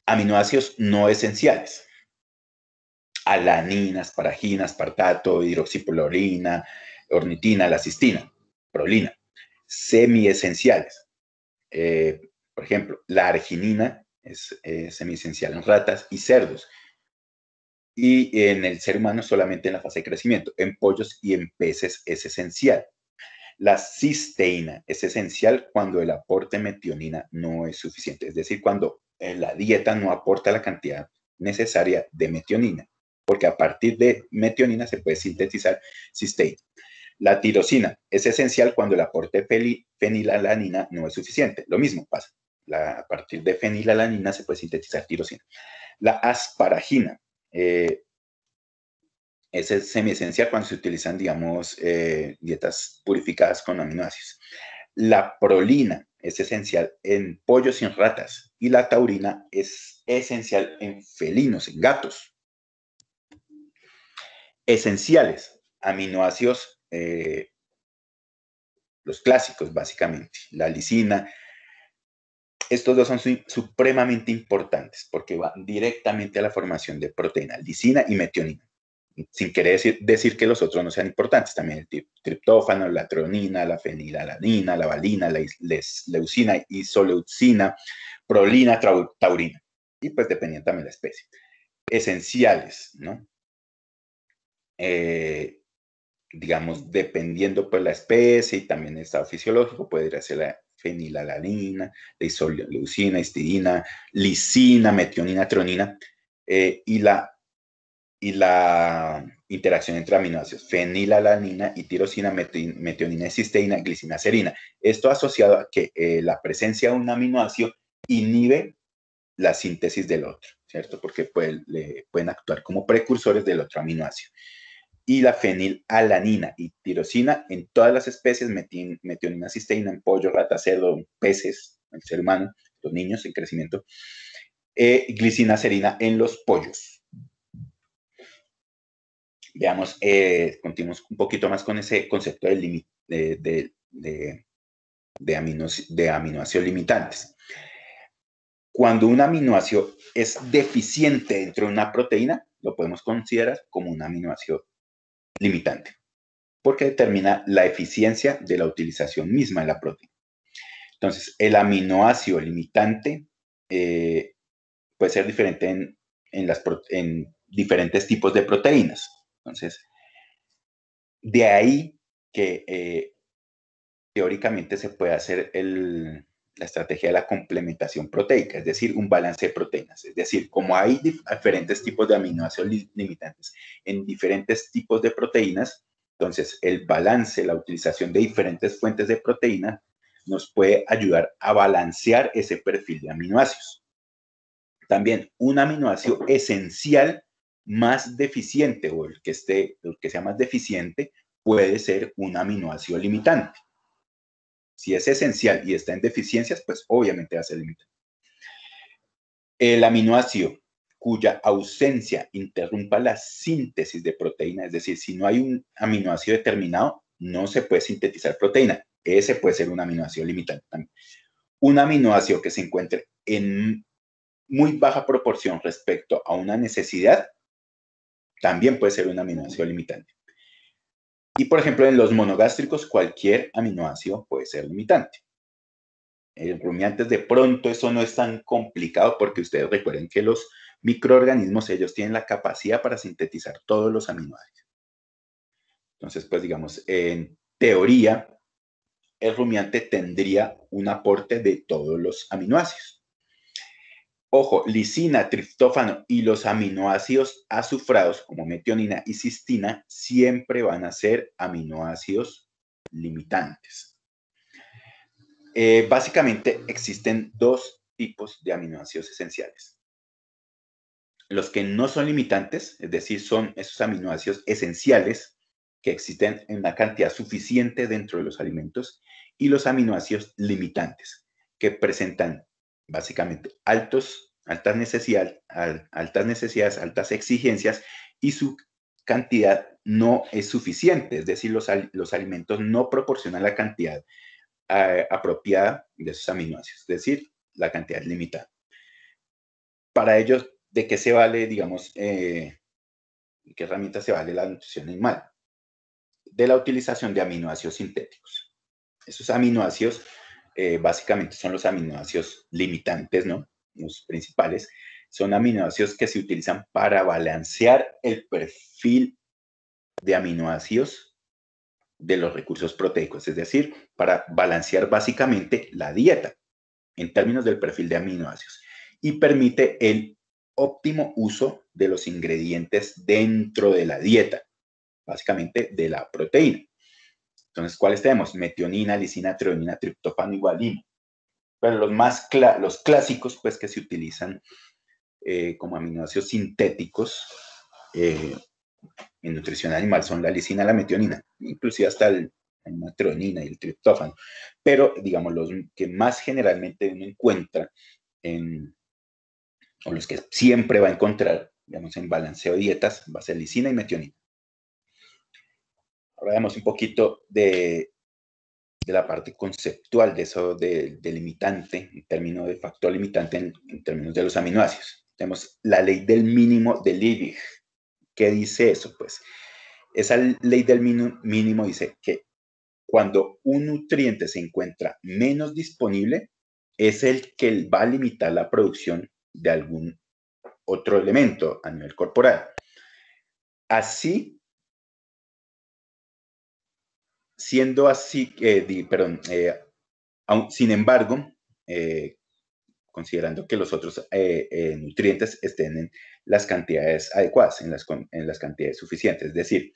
aminoácidos no esenciales. Alanina, asparagina, aspartato, hidroxipolorina, ornitina, la cistina, prolina. Semiesenciales. Por ejemplo, la arginina es semiesencial en ratas y cerdos. Y en el ser humano solamente en la fase de crecimiento. En pollos y en peces es esencial. La cisteína es esencial cuando el aporte de metionina no es suficiente. Es decir, cuando la dieta no aporta la cantidad necesaria de metionina. Porque a partir de metionina se puede sintetizar cisteína. La tirosina es esencial cuando el aporte de fenilalanina no es suficiente. Lo mismo pasa. A partir de fenilalanina se puede sintetizar tirosina. La asparagina es semiesencial cuando se utilizan, digamos, dietas purificadas con aminoácidos. La prolina es esencial en pollos y en ratas. Y la taurina es esencial en felinos, en gatos. Esenciales, aminoácidos, los clásicos básicamente, la lisina. Estos dos son supremamente importantes porque van directamente a la formación de proteína, lisina y metionina. Sin querer decir que los otros no sean importantes, también el triptófano, la treonina, la fenilalanina, la valina, la leucina, isoleucina, prolina, taurina. Y pues dependiendo también de la especie. Esenciales, ¿no? Digamos, dependiendo pues la especie y también el estado fisiológico, podría ser la fenilalanina, la isoleucina, histidina, lisina, metionina, treonina, y la interacción entre aminoácidos, fenilalanina y tirosina, metionina y cisteína, glicina, serina. Esto asociado a que la presencia de un aminoácido inhibe la síntesis del otro, ¿cierto? Porque pueden actuar como precursores del otro aminoácido. Y la fenilalanina y tirosina en todas las especies, metionina, cisteína en pollo, rata, cerdo, peces, el ser humano, los niños en crecimiento, glicina, serina en los pollos. Veamos, continuamos un poquito más con ese concepto de aminoácidos limitantes. Cuando un aminoácido es deficiente dentro de una proteína, lo podemos considerar como un aminoácido limitante, porque determina la eficiencia de la utilización misma de la proteína. Entonces, el aminoácido limitante puede ser diferente en diferentes tipos de proteínas. Entonces, de ahí que teóricamente se puede hacer la estrategia de la complementación proteica, es decir, un balance de proteínas. Es decir, como hay diferentes tipos de aminoácidos limitantes en diferentes tipos de proteínas, entonces el balance, la utilización de diferentes fuentes de proteína nos puede ayudar a balancear ese perfil de aminoácidos. También un aminoácido esencial más deficiente o el que sea más deficiente puede ser un aminoácido limitante. Si es esencial y está en deficiencias, pues obviamente va a ser limitante. El aminoácido cuya ausencia interrumpa la síntesis de proteína, es decir, si no hay un aminoácido determinado, no se puede sintetizar proteína. Ese puede ser un aminoácido limitante también. Un aminoácido que se encuentre en muy baja proporción respecto a una necesidad, también puede ser un aminoácido limitante. Y, por ejemplo, en los monogástricos, cualquier aminoácido puede ser limitante. En rumiantes, de pronto, eso no es tan complicado porque ustedes recuerden que los microorganismos, ellos tienen la capacidad para sintetizar todos los aminoácidos. Entonces, pues, digamos, en teoría, el rumiante tendría un aporte de todos los aminoácidos. Ojo, lisina, triptófano y los aminoácidos azufrados como metionina y cistina siempre van a ser aminoácidos limitantes. Básicamente existen dos tipos de aminoácidos esenciales. Los que no son limitantes, es decir, son esos aminoácidos esenciales que existen en una cantidad suficiente dentro de los alimentos, y los aminoácidos limitantes, que presentan básicamente altas necesidades, altas exigencias, y su cantidad no es suficiente, es decir, los alimentos no proporcionan la cantidad apropiada de esos aminoácidos, es decir, la cantidad limitada. Para ellos, ¿de qué se vale, digamos, qué herramienta se vale la nutrición animal? De la utilización de aminoácidos sintéticos. Esos aminoácidos básicamente son los aminoácidos limitantes, ¿no? Los principales. Son aminoácidos que se utilizan para balancear el perfil de aminoácidos de los recursos proteicos, es decir, para balancear básicamente la dieta en términos del perfil de aminoácidos, y permite el óptimo uso de los ingredientes dentro de la dieta, básicamente de la proteína. Entonces, ¿cuáles tenemos? Metionina, lisina, treonina, triptófano y guanina. Pero los clásicos, pues, que se utilizan como aminoácidos sintéticos en nutrición animal son la lisina, la metionina, inclusive hasta la treonina y el triptófano. Pero, digamos, los que más generalmente uno encuentra o los que siempre va a encontrar, digamos, en balanceo de dietas, va a ser lisina y metionina. Ahora veamos un poquito de la parte conceptual de eso, de limitante, en términos de factor limitante, en términos de los aminoácidos. Tenemos la ley del mínimo de Liebig. ¿Qué dice eso? Pues esa ley del mínimo dice que cuando un nutriente se encuentra menos disponible, es el que va a limitar la producción de algún otro elemento a nivel corporal. Así, siendo así, sin embargo, considerando que los otros nutrientes estén en las cantidades adecuadas, en las cantidades suficientes. Es decir,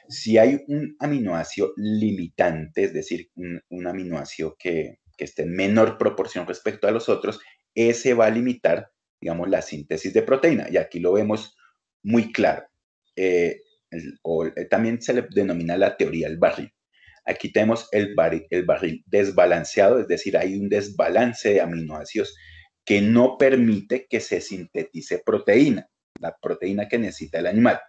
si hay un aminoácido limitante, es decir, un aminoácido que esté en menor proporción respecto a los otros, ese va a limitar, digamos, la síntesis de proteína. Y aquí lo vemos muy claro. También se le denomina la teoría del barril. Aquí tenemos el barril desbalanceado, es decir, hay un desbalance de aminoácidos que no permite que se sintetice proteína, la proteína que necesita el animal.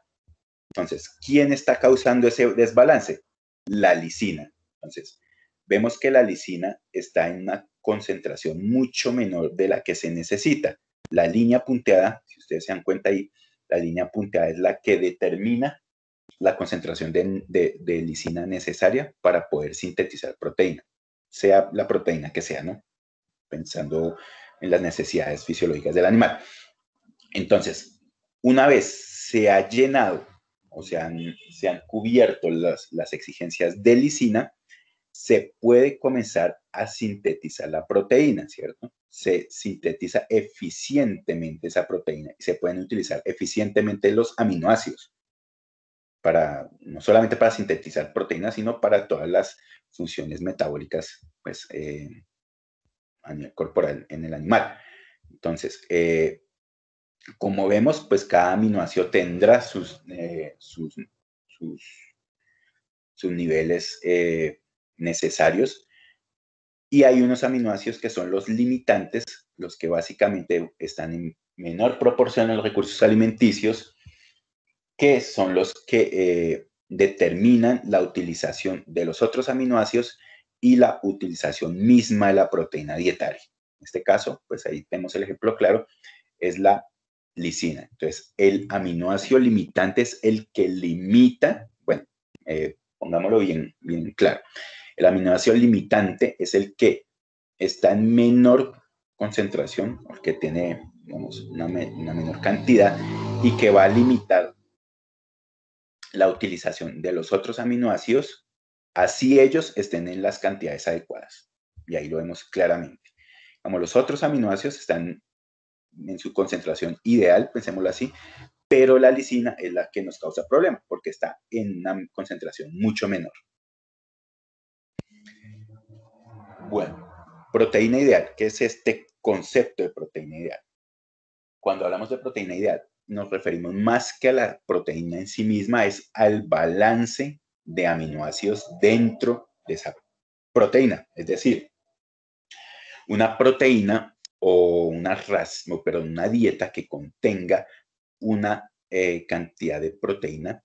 Entonces, ¿quién está causando ese desbalance? La lisina. Entonces, vemos que la lisina está en una concentración mucho menor de la que se necesita. La línea punteada, si ustedes se dan cuenta ahí, la línea punteada es la que determina la concentración de lisina necesaria para poder sintetizar proteína, sea la proteína que sea, ¿no? Pensando en las necesidades fisiológicas del animal. Entonces, una vez se ha llenado o se han cubierto las exigencias de lisina, se puede comenzar a sintetizar la proteína, ¿cierto? Se sintetiza eficientemente esa proteína y se pueden utilizar eficientemente los aminoácidos no solamente para sintetizar proteínas, sino para todas las funciones metabólicas pues, a nivel corporal en el animal. Entonces, como vemos, pues cada aminoácido tendrá sus niveles necesarios y hay unos aminoácidos que son los limitantes, los que básicamente están en menor proporción a los recursos alimenticios, que son los que determinan la utilización de los otros aminoácidos y la utilización misma de la proteína dietaria. En este caso, pues ahí tenemos el ejemplo claro, es la lisina. Entonces, el aminoácido limitante es el que limita, bueno, pongámoslo bien claro, el aminoácido limitante es el que está en menor concentración, porque tiene, digamos, una menor cantidad y que va a limitar la utilización de los otros aminoácidos, así ellos estén en las cantidades adecuadas. Y ahí lo vemos claramente. Como los otros aminoácidos están en su concentración ideal, pensémoslo así, pero la lisina es la que nos causa problemas porque está en una concentración mucho menor. Bueno, proteína ideal. ¿Qué es este concepto de proteína ideal? Cuando hablamos de proteína ideal, nos referimos más que a la proteína en sí misma, es al balance de aminoácidos dentro de esa proteína. Es decir, una proteína o una dieta que contenga una cantidad de proteína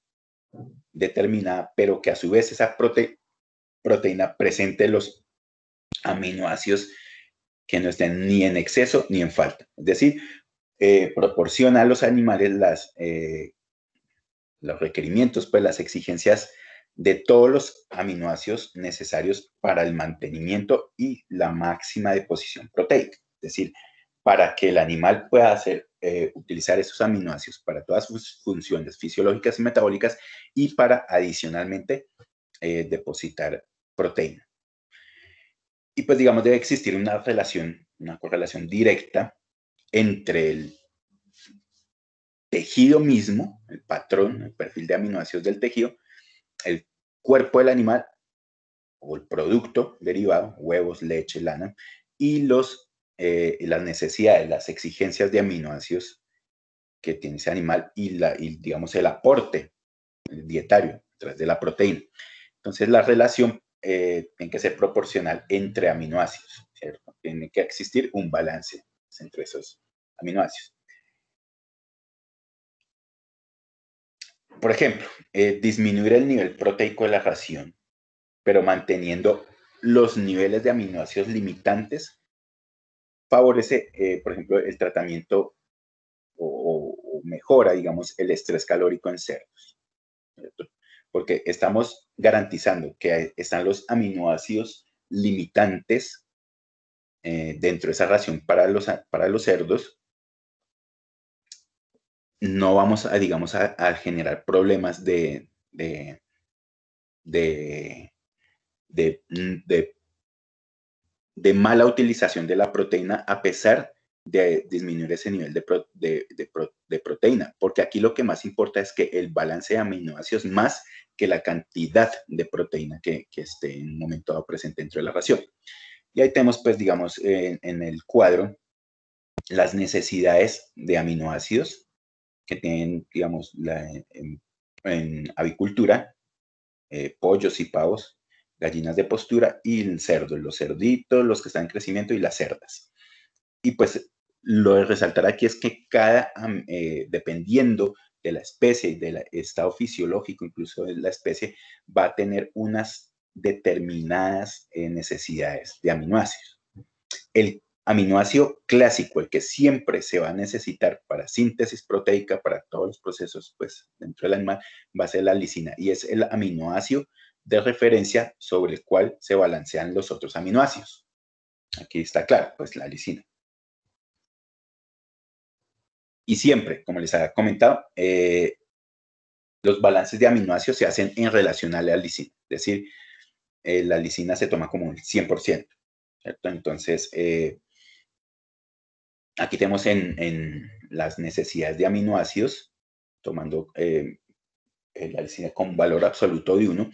determinada, pero que a su vez esa proteína presente los aminoácidos que no estén ni en exceso ni en falta. Es decir, proporciona a los animales los requerimientos, pues las exigencias de todos los aminoácidos necesarios para el mantenimiento y la máxima deposición proteica. Es decir, para que el animal pueda utilizar esos aminoácidos para todas sus funciones fisiológicas y metabólicas y para adicionalmente depositar proteína. Y pues digamos debe existir una correlación directa entre el tejido mismo, el patrón, el perfil de aminoácidos del tejido, el cuerpo del animal o el producto derivado, huevos, leche, lana, y las necesidades, las exigencias de aminoácidos que tiene ese animal y digamos, el aporte dietario a través de la proteína. Entonces, la relación tiene que ser proporcional entre aminoácidos, ¿cierto? Tiene que existir un balance entre esos aminoácidos. Por ejemplo, disminuir el nivel proteico de la ración, pero manteniendo los niveles de aminoácidos limitantes, favorece, por ejemplo, el tratamiento o mejora, digamos, el estrés calórico en cerdos, ¿cierto? Porque estamos garantizando que están los aminoácidos limitantes dentro de esa ración para los cerdos. No vamos a, digamos, a generar problemas de mala utilización de la proteína, a pesar de disminuir ese nivel de proteína, porque aquí lo que más importa es que el balance de aminoácidos más que la cantidad de proteína que esté en un momento dado presente dentro de la ración. Y ahí tenemos, pues, digamos, en el cuadro, las necesidades de aminoácidos que tienen, digamos, en avicultura, pollos y pavos, gallinas de postura y el cerdo, los cerditos, los que están en crecimiento y las cerdas. Y pues lo de resaltar aquí es que dependiendo de la especie y del estado fisiológico, incluso de la especie, va a tener unas determinadas necesidades de aminoácidos. El aminoácido clásico, el que siempre se va a necesitar para síntesis proteica, para todos los procesos pues, dentro del animal, va a ser la lisina y es el aminoácido de referencia sobre el cual se balancean los otros aminoácidos. Aquí está claro, pues la lisina. Y siempre, como les había comentado, los balances de aminoácidos se hacen en relación a la lisina, es decir, la lisina se toma como un 100%, ¿cierto? Entonces, aquí tenemos en las necesidades de aminoácidos, tomando la lisina con valor absoluto de 1,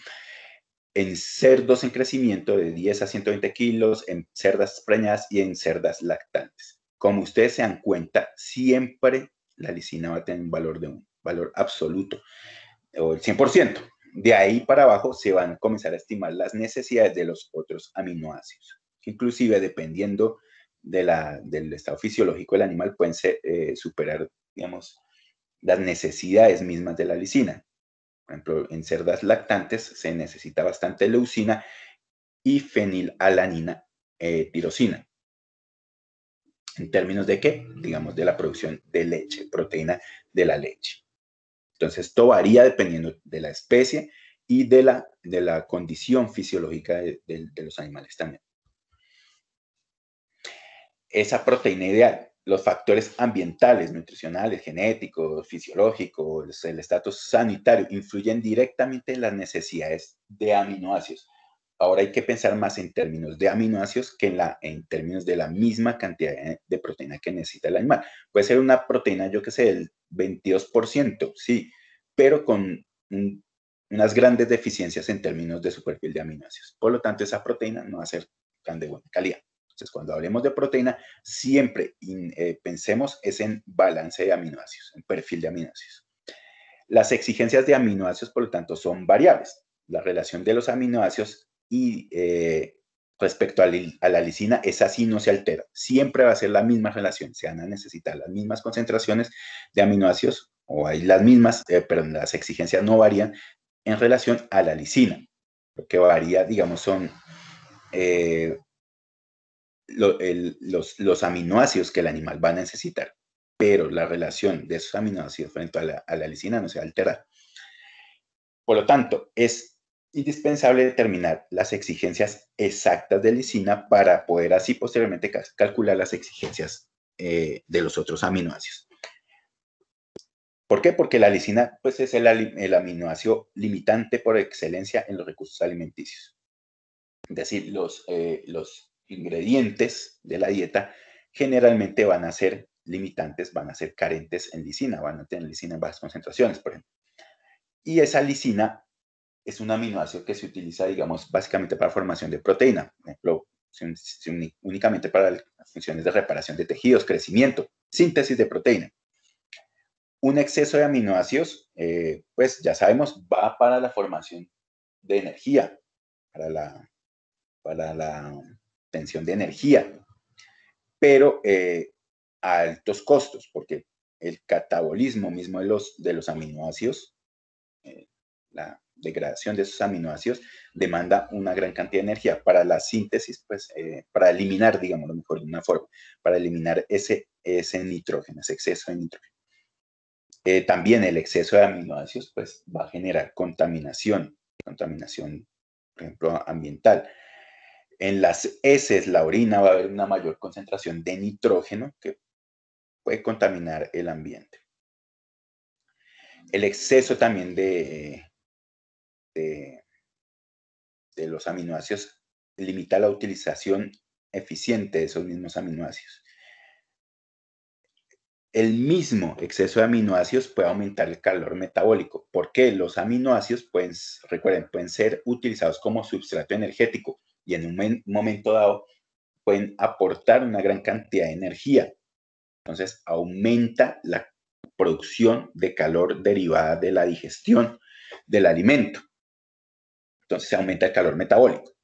en cerdos en crecimiento de 10 a 120 kilos, en cerdas preñadas y en cerdas lactantes. Como ustedes se dan cuenta, siempre la lisina va a tener un valor de un valor absoluto, o el 100%. De ahí para abajo se van a comenzar a estimar las necesidades de los otros aminoácidos, que inclusive dependiendo del estado fisiológico del animal pueden superar, digamos, las necesidades mismas de la lisina. Por ejemplo, en cerdas lactantes se necesita bastante leucina y fenilalanina tirosina. ¿En términos de qué? Digamos, de la producción de leche, proteína de la leche. Entonces, esto varía dependiendo de la especie y de la condición fisiológica de los animales también. Esa proteína ideal, los factores ambientales, nutricionales, genéticos, fisiológicos, el estatus sanitario, influyen directamente en las necesidades de aminoácidos. Ahora hay que pensar más en términos de aminoácidos que en términos de la misma cantidad de proteína que necesita el animal. Puede ser una proteína, yo que sé, del 22%, sí, pero con unas grandes deficiencias en términos de su perfil de aminoácidos. Por lo tanto, esa proteína no va a ser tan de buena calidad. Entonces, cuando hablemos de proteína, siempre pensemos es en balance de aminoácidos, en perfil de aminoácidos. Las exigencias de aminoácidos, por lo tanto, son variables. La relación de los aminoácidos y respecto a la lisina, esa sí no se altera. Siempre va a ser la misma relación. Se van a necesitar las mismas concentraciones de aminoácidos o hay las mismas, pero las exigencias no varían en relación a la lisina. Lo que varía, digamos, son los aminoácidos que el animal va a necesitar, pero la relación de esos aminoácidos frente a la lisina no se va a alterar. Por lo tanto, es indispensable determinar las exigencias exactas de lisina para poder así posteriormente calcular las exigencias de los otros aminoácidos. ¿Por qué? Porque la lisina pues, es el aminoácido limitante por excelencia en los recursos alimenticios. Es decir, los ingredientes de la dieta generalmente van a ser limitantes, van a ser carentes en lisina, van a tener lisina en bajas concentraciones, por ejemplo. Y esa lisina es un aminoácido que se utiliza, digamos, básicamente para formación de proteína. Por ejemplo, únicamente para las funciones de reparación de tejidos, crecimiento, síntesis de proteína. Un exceso de aminoácidos, pues ya sabemos, va para la formación de energía, para la obtención de energía, pero a altos costos, porque el catabolismo mismo de los aminoácidos, la degradación de esos aminoácidos, demanda una gran cantidad de energía para la síntesis, pues para eliminar, digamos, lo mejor de una forma, para eliminar ese nitrógeno, ese exceso de nitrógeno. También el exceso de aminoácidos, pues va a generar contaminación, por ejemplo, ambiental. En las heces, la orina, va a haber una mayor concentración de nitrógeno que puede contaminar el ambiente. El exceso también de los aminoácidos limita la utilización eficiente de esos mismos aminoácidos. el mismo exceso de aminoácidos puede aumentar el calor metabólico, porque los aminoácidos pueden, recuerden, pueden ser utilizados como substrato energético y en un momento dado pueden aportar una gran cantidad de energía. Entonces, aumenta la producción de calor derivada de la digestión del alimento. Entonces, aumenta el calor metabólico.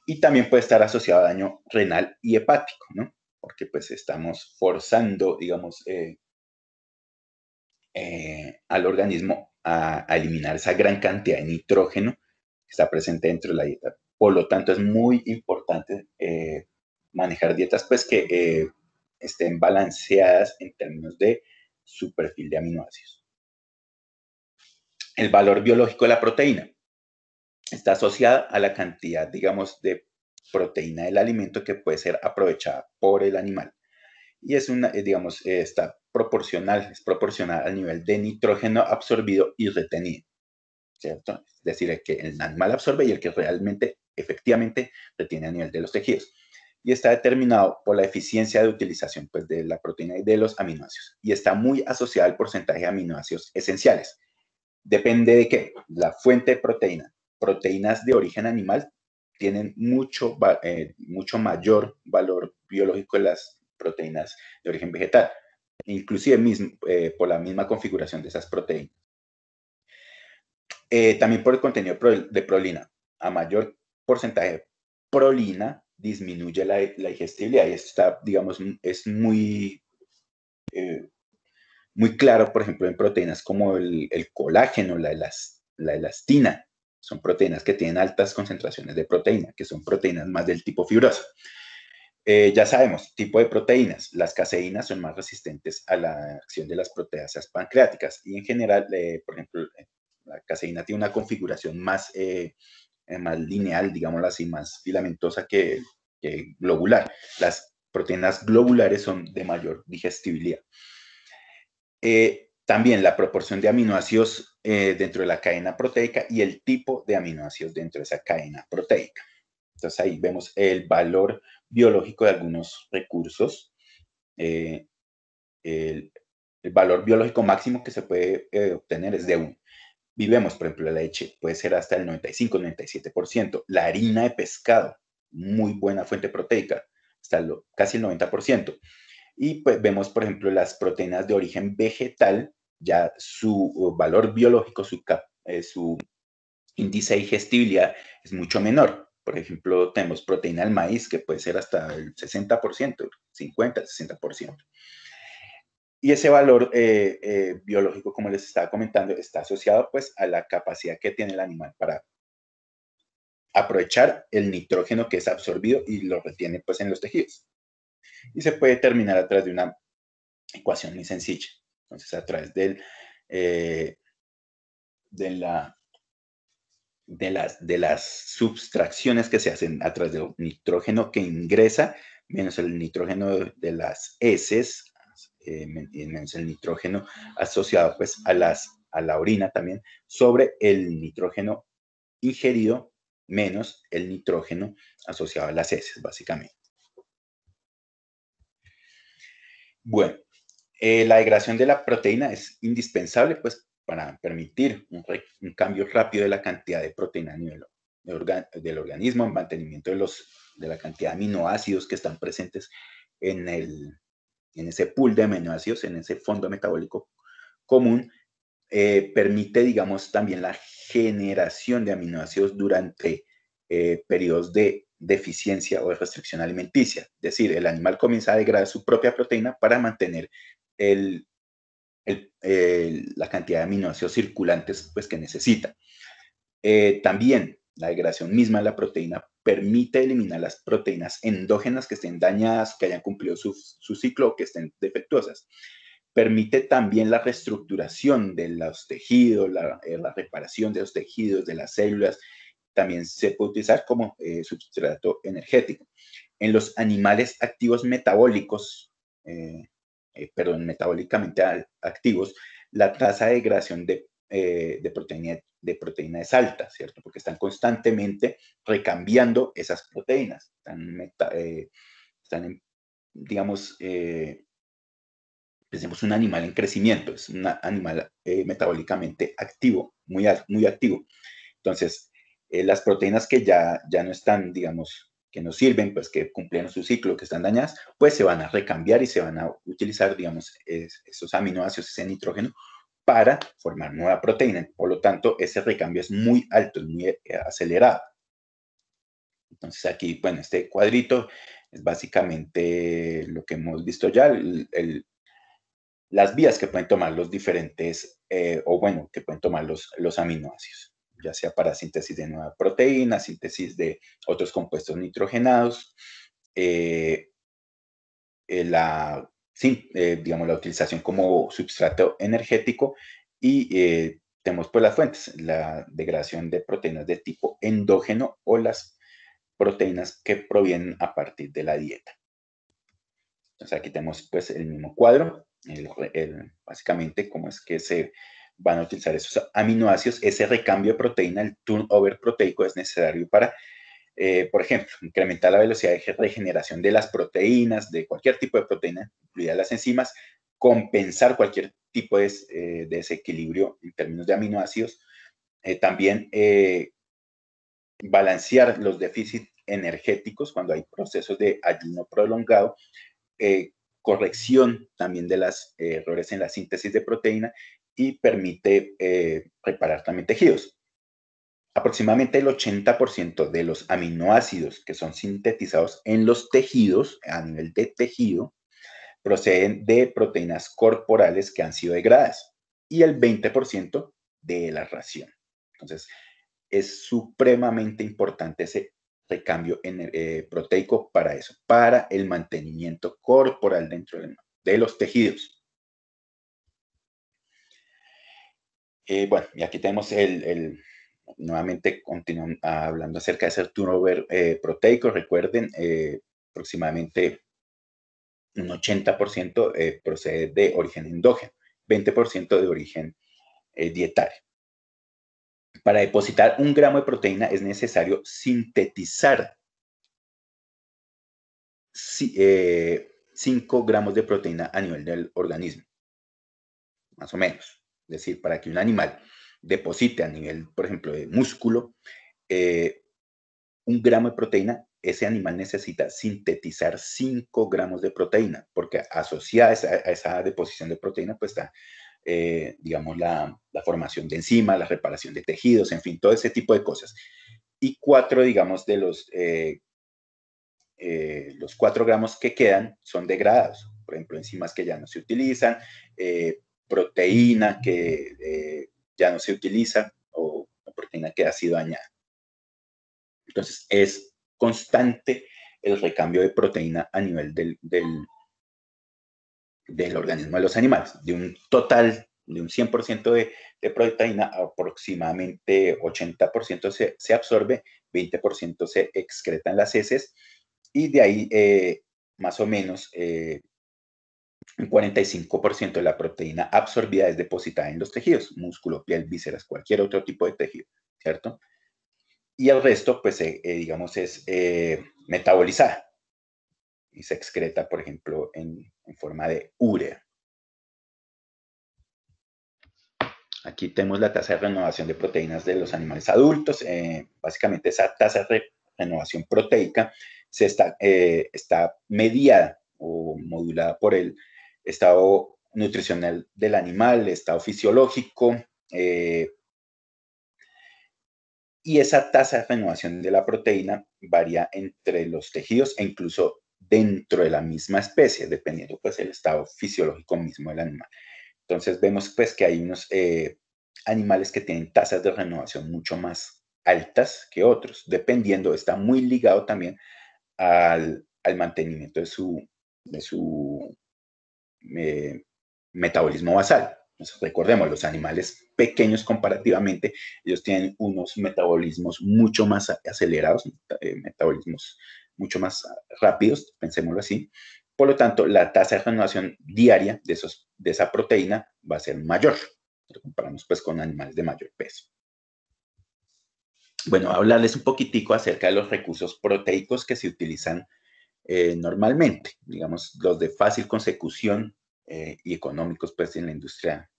Y también puede estar asociado a daño renal y hepático, ¿no? Porque pues estamos forzando, digamos, al organismo a eliminar esa gran cantidad de nitrógeno que está presente dentro de la dieta. Por lo tanto, es muy importante manejar dietas pues que estén balanceadas en términos de su perfil de aminoácidos. El valor biológico de la proteína está asociada a la cantidad, digamos, de proteína del alimento que puede ser aprovechada por el animal. Y es una, digamos, está proporcional, es proporcional al nivel de nitrógeno absorbido y retenido, ¿cierto? Es decir, el que el animal absorbe y el que realmente, efectivamente, retiene a nivel de los tejidos. Y está determinado por la eficiencia de utilización pues, de la proteína y de los aminoácidos. Y está muy asociado al porcentaje de aminoácidos esenciales. Depende de qué, la fuente de proteína. Proteínas de origen animal tienen mucho mayor valor biológico que las proteínas de origen vegetal, inclusive por la misma configuración de esas proteínas. También por el contenido de prolina. A mayor porcentaje de prolina disminuye la digestibilidad y esto está, digamos, es muy claro, por ejemplo, en proteínas como el colágeno, la elastina. Son proteínas que tienen altas concentraciones de proteína, que son proteínas más del tipo fibrosa. Ya sabemos, tipo de proteínas. Las caseínas son más resistentes a la acción de las proteasas pancreáticas y en general, por ejemplo, la caseína tiene una configuración más lineal, digámoslo así, más filamentosa que globular. Las proteínas globulares son de mayor digestibilidad. También la proporción de aminoácidos dentro de la cadena proteica y el tipo de aminoácidos dentro de esa cadena proteica. Entonces ahí vemos el valor biológico de algunos recursos. El valor biológico máximo que se puede obtener es de 1. Vemos, por ejemplo, la leche puede ser hasta el 95-97%. La harina de pescado, muy buena fuente proteica, hasta casi el 90%. Y pues vemos, por ejemplo, las proteínas de origen vegetal, ya su valor biológico, su índice de digestibilidad es mucho menor. Por ejemplo, tenemos proteína del maíz que puede ser hasta el 60%, 50-60%. Y ese valor biológico, como les estaba comentando, está asociado pues a la capacidad que tiene el animal para aprovechar el nitrógeno que es absorbido y lo retiene pues en los tejidos. Y se puede determinar a través de una ecuación muy sencilla. Entonces, a través de las subtracciones que se hacen a través del nitrógeno que ingresa, menos el nitrógeno de las heces, menos el nitrógeno asociado pues a la orina también, sobre el nitrógeno ingerido, menos el nitrógeno asociado a las heces, básicamente. Bueno, la degradación de la proteína es indispensable pues, para permitir un cambio rápido de la cantidad de proteína a nivel del organismo, en mantenimiento de la cantidad de aminoácidos que están presentes en ese pool de aminoácidos, en ese fondo metabólico común, permite, digamos, también la generación de aminoácidos durante periodos de deficiencia o de restricción alimenticia. Es decir, el animal comienza a degradar su propia proteína para mantener la cantidad de aminoácidos circulantes pues, que necesita. También la degradación misma de la proteína permite eliminar las proteínas endógenas que estén dañadas, que hayan cumplido su ciclo o que estén defectuosas. Permite también la reestructuración de los tejidos, la reparación de los tejidos, de las células. También se puede utilizar como sustrato energético. En los animales activos metabólicos, metabólicamente activos, la tasa de degradación de proteína es alta, ¿cierto? Porque están constantemente recambiando esas proteínas. Están digamos, Pensemos un animal en crecimiento, es un animal metabólicamente activo, muy activo. Entonces, las proteínas que ya no están, digamos, que no sirven, pues que cumplieron su ciclo, que están dañadas, pues se van a recambiar y se van a utilizar, digamos, esos aminoácidos, ese nitrógeno, para formar nueva proteína. Por lo tanto, ese recambio es muy alto, es muy acelerado. Entonces aquí, bueno, este cuadrito es básicamente lo que hemos visto ya, las vías que pueden tomar los diferentes, o bueno, que pueden tomar los aminoácidos, ya sea para síntesis de nueva proteína, síntesis de otros compuestos nitrogenados, digamos, la utilización como substrato energético y tenemos pues las fuentes, la degradación de proteínas de tipo endógeno o las proteínas que provienen a partir de la dieta. Entonces aquí tenemos pues el mismo cuadro, básicamente cómo es que se van a utilizar esos aminoácidos. Ese recambio de proteína, el turnover proteico, es necesario para, por ejemplo, incrementar la velocidad de regeneración de las proteínas, de cualquier tipo de proteína, incluidas las enzimas, compensar cualquier tipo de desequilibrio en términos de aminoácidos, también balancear los déficits energéticos cuando hay procesos de ayuno prolongado, corrección también de los errores en la síntesis de proteína y permite reparar también tejidos. Aproximadamente el 80% de los aminoácidos que son sintetizados en los tejidos, a nivel de tejido, proceden de proteínas corporales que han sido degradadas y el 20% de la ración. Entonces, es supremamente importante ese recambio proteico para eso, para el mantenimiento corporal dentro de los tejidos. Bueno, y aquí tenemos nuevamente continuamos hablando acerca de ese turnover proteico. Recuerden, aproximadamente un 80% procede de origen endógeno, 20% de origen dietario. Para depositar 1 gramo de proteína es necesario sintetizar 5 gramos de proteína a nivel del organismo, más o menos. Es decir, para que un animal deposite a nivel, por ejemplo, de músculo, 1 gramo de proteína, ese animal necesita sintetizar 5 gramos de proteína, porque asociada a esa deposición de proteína, pues está, digamos, la formación de enzimas, la reparación de tejidos, en fin, todo ese tipo de cosas. Y 4, digamos, de los 4 gramos que quedan son degradados, por ejemplo, enzimas que ya no se utilizan, proteína que ya no se utiliza o proteína que ha sido dañada. Entonces, es constante el recambio de proteína a nivel del organismo de los animales. De un total, de un 100% de proteína, aproximadamente 80% se absorbe, 20% se excreta en las heces y de ahí más o menos un 45% de la proteína absorbida es depositada en los tejidos, músculo, piel, vísceras, cualquier otro tipo de tejido, ¿cierto? Y el resto, pues, digamos, es metabolizada y se excreta, por ejemplo, en forma de urea. Aquí tenemos la tasa de renovación de proteínas de los animales adultos. Básicamente, esa tasa de renovación proteica está mediada o modulada por el estado nutricional del animal, el estado fisiológico, y esa tasa de renovación de la proteína varía entre los tejidos e incluso dentro de la misma especie, dependiendo pues el estado fisiológico mismo del animal. Entonces vemos pues que hay unos animales que tienen tasas de renovación mucho más altas que otros, dependiendo, está muy ligado también al mantenimiento de su metabolismo basal. Entonces, recordemos, los animales pequeños comparativamente, ellos tienen unos metabolismos mucho más acelerados, metabolismos mucho más rápidos, pensémoslo así. Por lo tanto, la tasa de renovación diaria de esa proteína va a ser mayor. Lo comparamos pues con animales de mayor peso. Bueno, hablarles un poquitico acerca de los recursos proteicos que se utilizan normalmente, digamos, los de fácil consecución y económicos pues, en la industria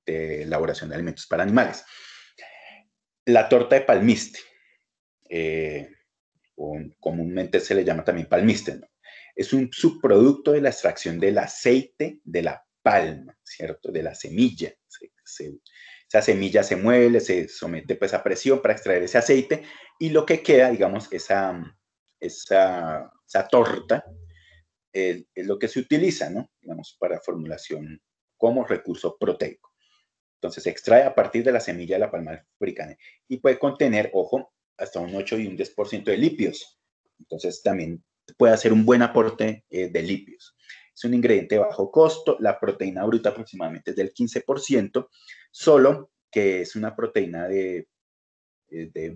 de elaboración de alimentos para animales. La torta de palmiste, comúnmente se le llama también palmiste, ¿no? Es un subproducto de la extracción del aceite de la palma, ¿cierto? De la semilla. Esa semilla se muele, se somete pues a presión para extraer ese aceite y lo que queda, digamos, esa torta es lo que se utiliza, ¿no? Digamos, para formulación como recurso proteico. Entonces se extrae a partir de la semilla de la palma africana y puede contener, ojo, hasta un 8 y un 10% de lípidos. Entonces también puede hacer un buen aporte de lípidos. Es un ingrediente de bajo costo, la proteína bruta aproximadamente es del 15%, solo que es una proteína de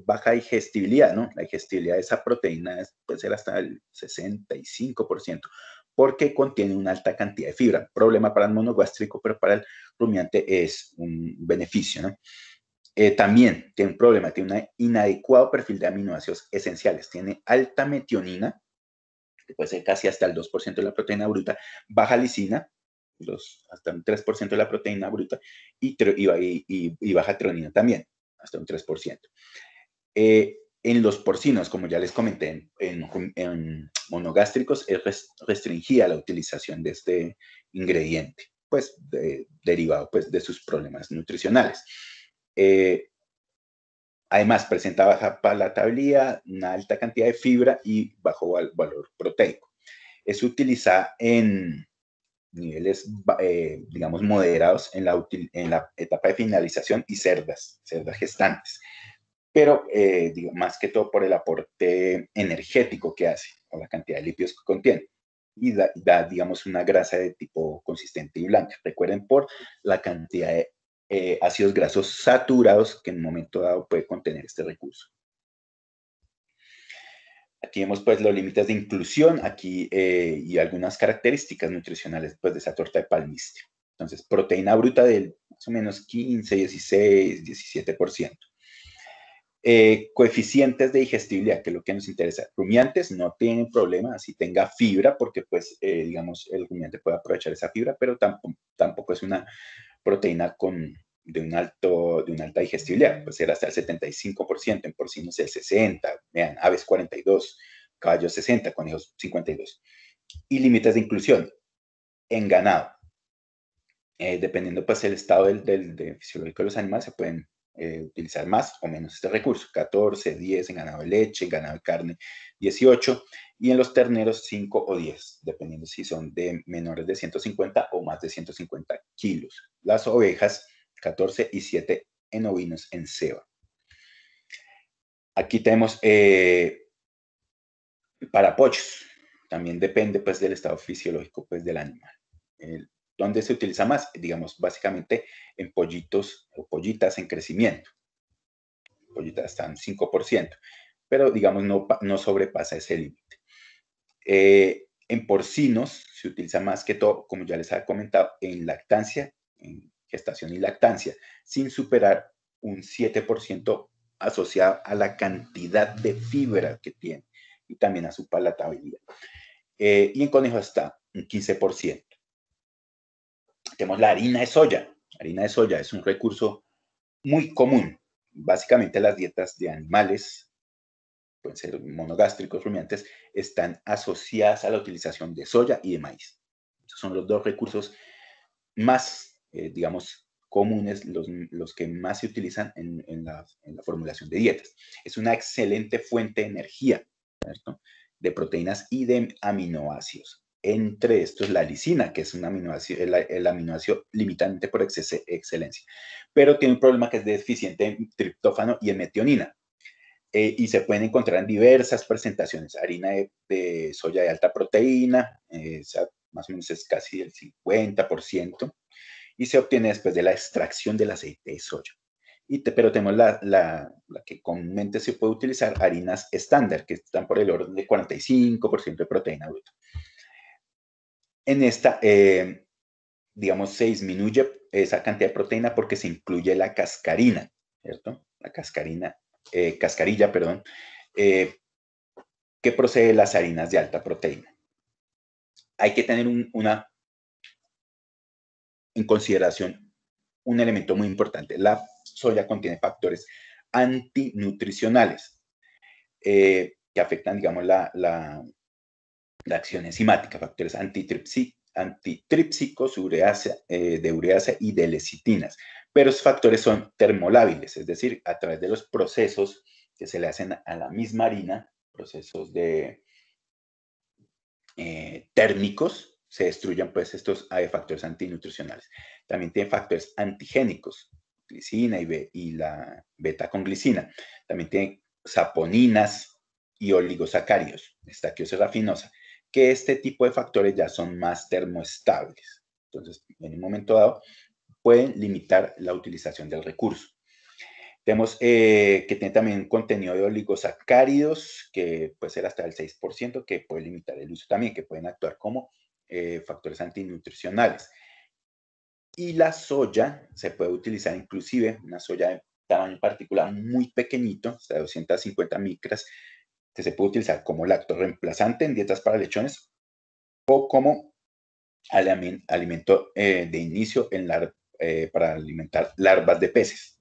baja digestibilidad, ¿no? La digestibilidad de esa proteína puede ser hasta el 65%, porque contiene una alta cantidad de fibra. Problema para el monogástrico, pero para el rumiante es un beneficio, ¿no? También tiene un problema, tiene un inadecuado perfil de aminoácidos esenciales. Tiene alta metionina, que puede ser casi hasta el 2% de la proteína bruta, baja lisina, hasta un 3% de la proteína bruta, y baja treonina también, hasta un 3%. En los porcinos, como ya les comenté, en monogástricos es restringida la utilización de este ingrediente, pues derivado pues, de sus problemas nutricionales. Además, presenta baja palatabilidad, una alta cantidad de fibra y bajo valor proteico. Es utilizada en niveles, digamos, moderados en la etapa de finalización y cerdas gestantes. Pero más que todo por el aporte energético que hace, o la cantidad de lípidos que contiene. Y da, digamos, una grasa de tipo consistente y blanca. Recuerden por la cantidad de ácidos grasos saturados que en un momento dado puede contener este recurso. Aquí vemos pues los límites de inclusión aquí y algunas características nutricionales pues, de esa torta de palmiste. Entonces, proteína bruta del más o menos 15, 16, 17%. Coeficientes de digestibilidad, que es lo que nos interesa. Rumiantes no tienen problema si tenga fibra, porque pues, digamos, el rumiante puede aprovechar esa fibra, pero tampoco es una proteína de una alta digestibilidad, pues era hasta el 75%, en porcinos el 60%, vean, aves 42%, caballos 60%, conejos 52%. Y límites de inclusión en ganado. Dependiendo pues el estado del fisiológico de los animales, se pueden utilizar más o menos este recurso, 14, 10 en ganado de leche, en ganado de carne 18 y en los terneros 5 o 10, dependiendo si son de menores de 150 o más de 150 kilos. Las ovejas 14 y 7 en ovinos en ceba. Aquí tenemos para pollos, también depende pues del estado fisiológico pues del animal. ¿Dónde se utiliza más? Digamos, básicamente en pollitos o pollitas en crecimiento. Pollitas están 5%, pero digamos no sobrepasa ese límite. En porcinos se utiliza más que todo, como ya les había comentado, en lactancia, en gestación y lactancia, sin superar un 7% asociado a la cantidad de fibra que tiene y también a su palatabilidad. Y en conejos está un 15%. Tenemos la harina de soya. La harina de soya es un recurso muy común. Básicamente las dietas de animales, pueden ser monogástricos, rumiantes, están asociadas a la utilización de soya y de maíz. Estos son los dos recursos más, digamos, comunes, los que más se utilizan en la formulación de dietas. Es una excelente fuente de energía, ¿cierto? De proteínas y de aminoácidos. Entre estos, la lisina, que es un aminoácido, el aminoácido limitante por excelencia, pero tiene un problema que es deficiente en triptófano y en metionina. Y se pueden encontrar en diversas presentaciones. Harina de soya de alta proteína, más o menos es casi el 50%, y se obtiene después de la extracción del aceite de soya. Pero tenemos la que comúnmente se puede utilizar, harinas estándar, que están por el orden de 45% de proteína bruta. En esta, digamos, se disminuye esa cantidad de proteína porque se incluye la cascarina, ¿cierto? La cascarilla, perdón, que procede de las harinas de alta proteína. Hay que tener en consideración un elemento muy importante. La soya contiene factores antinutricionales que afectan, digamos, la acción enzimática, factores antitrípsicos, de ureasa y de lecitinas. Pero esos factores son termolábiles, es decir, a través de los procesos que se le hacen a la misma harina, procesos térmicos, se destruyen pues estos factores antinutricionales. También tiene factores antigénicos, glicina y la beta-conglicina. También tiene saponinas y oligosacáridos, estaquiosa rafinosa, que este tipo de factores ya son más termoestables. Entonces, en un momento dado, pueden limitar la utilización del recurso. Tenemos que tiene también contenido de oligosacáridos, que puede ser hasta el 6%, que puede limitar el uso también, que pueden actuar como factores antinutricionales. Y la soya se puede utilizar inclusive, una soya de tamaño particular muy pequeñito, hasta 250 micras, que se puede utilizar como lactorreemplazante en dietas para lechones o como alimento de inicio para alimentar larvas de peces.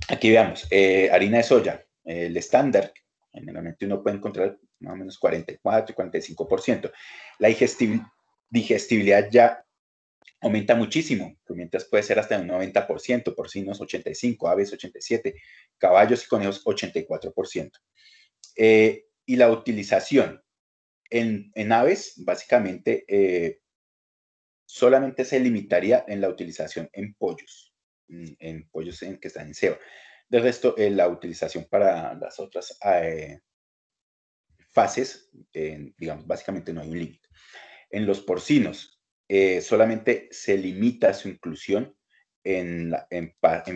Aquí veamos, harina de soya, el estándar, generalmente uno puede encontrar más o menos 44 y 45%. La digestibilidad ya aumenta muchísimo, mientras puede ser hasta un 90%, porcinos 85%, aves 87%, caballos y conejos 84%. Y la utilización en aves, básicamente, solamente se limitaría en la utilización en pollos que están en ceba. De resto, la utilización para las otras fases, digamos, básicamente no hay un límite. En los porcinos, solamente se limita su inclusión en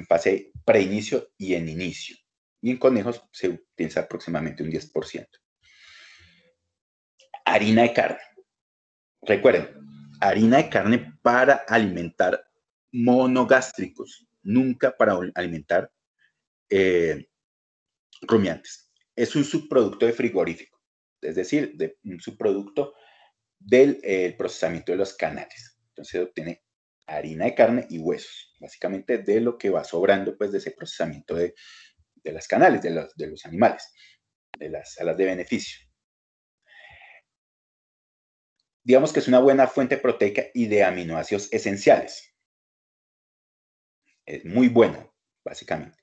fase preinicio y en inicio. Y en conejos se utiliza aproximadamente un 10%. Harina de carne. Recuerden, harina de carne para alimentar monogástricos, nunca para alimentar rumiantes. Es un subproducto de frigorífico, es decir, un subproducto del procesamiento de los canales. Entonces se obtiene harina de carne y huesos, básicamente de lo que va sobrando pues, de ese procesamiento de las canales, de los animales, de las salas de beneficio. Digamos que es una buena fuente proteica y de aminoácidos esenciales. Es muy buena, básicamente.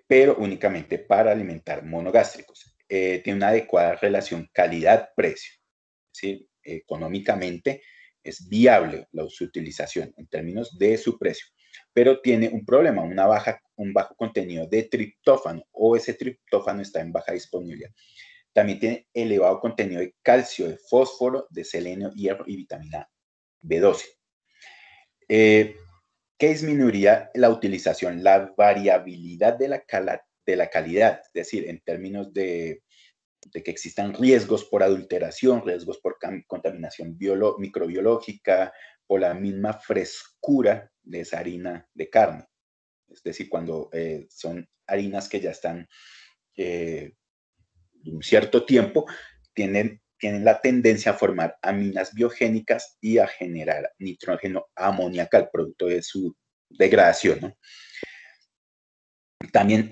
Pero únicamente para alimentar monogástricos. Tiene una adecuada relación calidad-precio. ¿Sí? Económicamente es viable su utilización en términos de su precio, pero tiene un problema, un bajo contenido de triptófano, o ese triptófano está en baja disponibilidad. También tiene elevado contenido de calcio, de fósforo, de selenio, hierro y vitamina B12. ¿Qué disminuiría la utilización? La variabilidad de la calidad, es decir, en términos de que existan riesgos por adulteración, riesgos por contaminación microbiológica, por la misma frescura de esa harina de carne. Es decir, cuando son harinas que ya están un cierto tiempo, tienen la tendencia a formar aminas biogénicas y a generar nitrógeno amoníaco, producto de su degradación, ¿no? También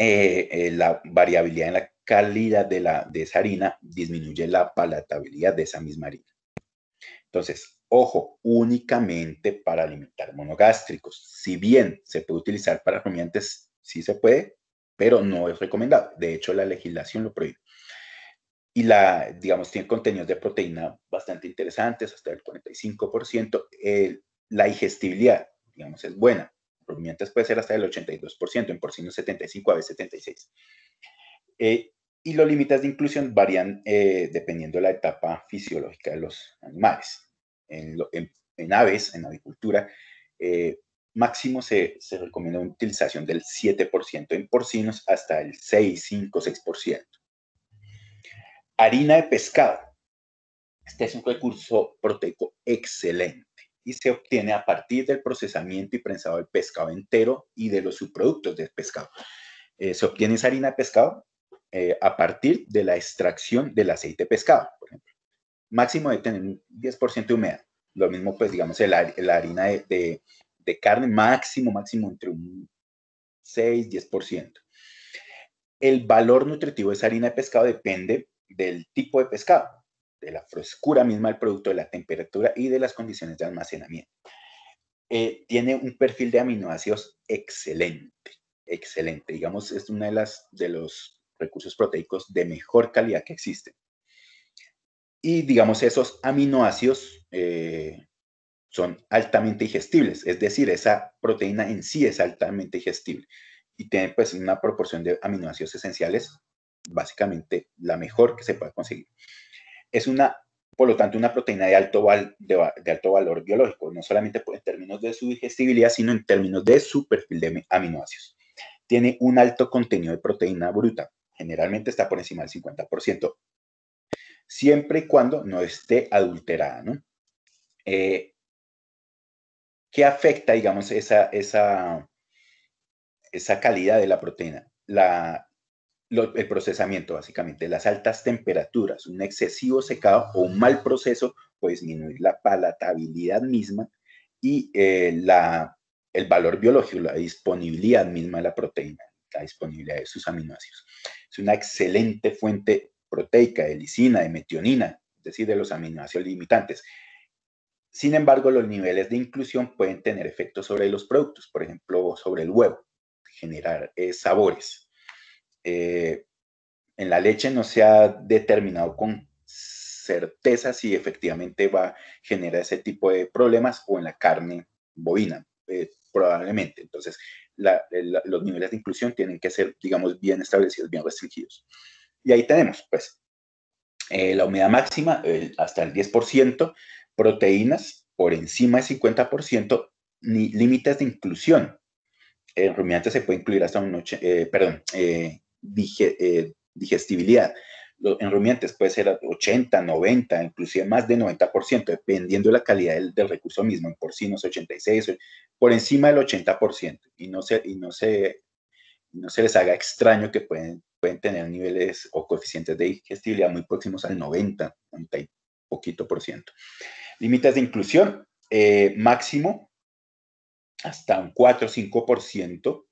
la variabilidad en la calidad de esa harina disminuye la palatabilidad de esa misma harina. Entonces, ojo, únicamente para alimentar monogástricos. Si bien se puede utilizar para rumiantes, sí se puede, pero no es recomendado. De hecho, la legislación lo prohíbe. Y digamos, tiene contenidos de proteína bastante interesantes, hasta el 45%. La digestibilidad, digamos, es buena. En rumiantes puede ser hasta el 82%, en porcinos 75%, a veces 76%. Y los límites de inclusión varían dependiendo de la etapa fisiológica de los animales. En aves, en avicultura, máximo se recomienda una utilización del 7%, en porcinos hasta el 6, 5, 6%. Harina de pescado. Este es un recurso proteico excelente y se obtiene a partir del procesamiento y prensado del pescado entero y de los subproductos del pescado. Se obtiene esa harina de pescado a partir de la extracción del aceite de pescado, por ejemplo. Máximo de tener un 10% de humedad. Lo mismo, pues, digamos, la harina de carne, máximo entre un 6-10%. El valor nutritivo de esa harina de pescado depende del tipo de pescado, de la frescura misma del producto, de la temperatura y de las condiciones de almacenamiento. Tiene un perfil de aminoácidos excelente, excelente. Digamos, es una de los recursos proteicos de mejor calidad que existen. Y, digamos, esos aminoácidos son altamente digestibles, es decir, esa proteína en sí es altamente digestible y tiene, pues, una proporción de aminoácidos esenciales, básicamente la mejor que se puede conseguir. Es por lo tanto, una proteína de alto valor biológico, no solamente en términos de su digestibilidad, sino en términos de su perfil de aminoácidos. Tiene un alto contenido de proteína bruta, generalmente está por encima del 50%, siempre y cuando no esté adulterada, ¿no? ¿Qué afecta, digamos, esa calidad de la proteína? El procesamiento, básicamente. Las altas temperaturas, un excesivo secado o un mal proceso puede disminuir la palatabilidad misma y el valor biológico, la disponibilidad misma de la proteína, la disponibilidad de sus aminoácidos. Es una excelente fuente proteica de lisina, de metionina, es decir, de los aminoácidos limitantes. Sin embargo, los niveles de inclusión pueden tener efectos sobre los productos, por ejemplo, sobre el huevo, generar sabores. En la leche no se ha determinado con certeza si efectivamente va a generar ese tipo de problemas, o en la carne bovina, probablemente. Entonces, los niveles de inclusión tienen que ser, digamos, bien establecidos, bien restringidos. Y ahí tenemos, pues, la humedad máxima hasta el 10%, proteínas por encima del 50%, ni límites de inclusión. En rumiantes se puede incluir hasta un digestibilidad. En rumiantes puede ser 80, 90, inclusive más de 90%, dependiendo de la calidad del recurso mismo. En porcinos 86, por encima del 80%. Y no se les haga extraño que pueden tener niveles o coeficientes de digestibilidad muy próximos al 90 y poquito por ciento. Límites de inclusión, máximo hasta un 4 o 5%.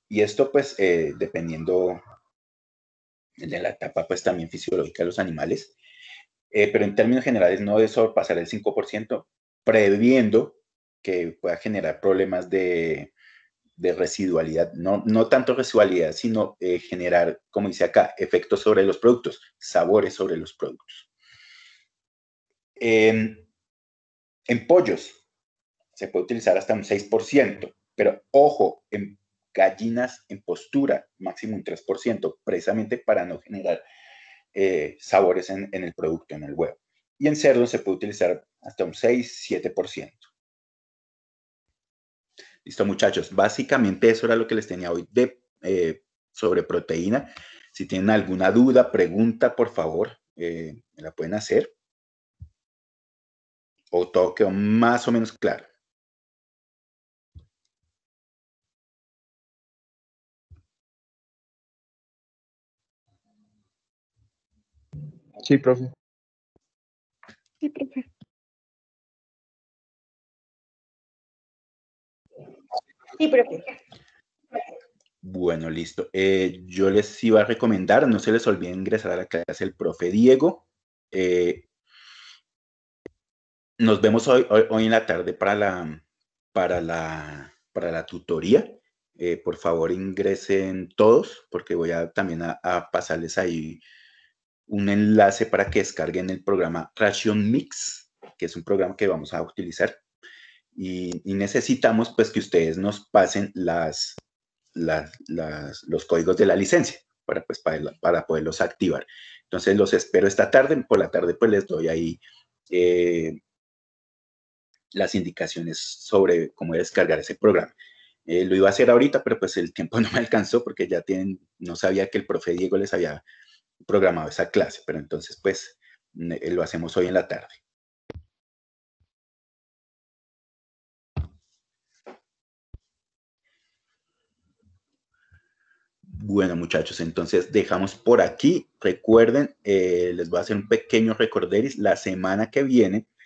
Y esto, pues, dependiendo de la etapa, pues, también fisiológica de los animales. Pero en términos generales no debe sobrepasar el 5%, previendo que pueda generar problemas de residualidad, no tanto residualidad, sino generar, como dice acá, efectos sobre los productos, sabores sobre los productos. En pollos se puede utilizar hasta un 6%, pero ojo, en gallinas en postura, máximo un 3%, precisamente para no generar sabores en el producto, en el huevo. Y en cerdo se puede utilizar hasta un 6-7%. Listo, muchachos. Básicamente eso era lo que les tenía hoy sobre proteína. Si tienen alguna duda, pregunta, por favor, me la pueden hacer. O todo quedó más o menos claro. Sí, profe. Sí, profe. Sí, profe. Bueno, listo. Yo les iba a recomendar, no se les olvide ingresar a la clase del profe Diego. Nos vemos hoy en la tarde para la tutoría. Por favor, ingresen todos, porque voy también a pasarles ahí un enlace para que descarguen el programa Ration Mix, que es un programa que vamos a utilizar. Y necesitamos, pues, que ustedes nos pasen los códigos de la licencia para poderlos activar. Entonces, los espero esta tarde. Por la tarde, pues, les doy ahí las indicaciones sobre cómo descargar ese programa. Lo iba a hacer ahorita, pero pues el tiempo no me alcanzó porque no sabía que el profe Diego les había programado esa clase, pero entonces, pues, lo hacemos hoy en la tarde. Bueno, muchachos, entonces dejamos por aquí. Recuerden, les voy a hacer un pequeño recorderis. La semana que viene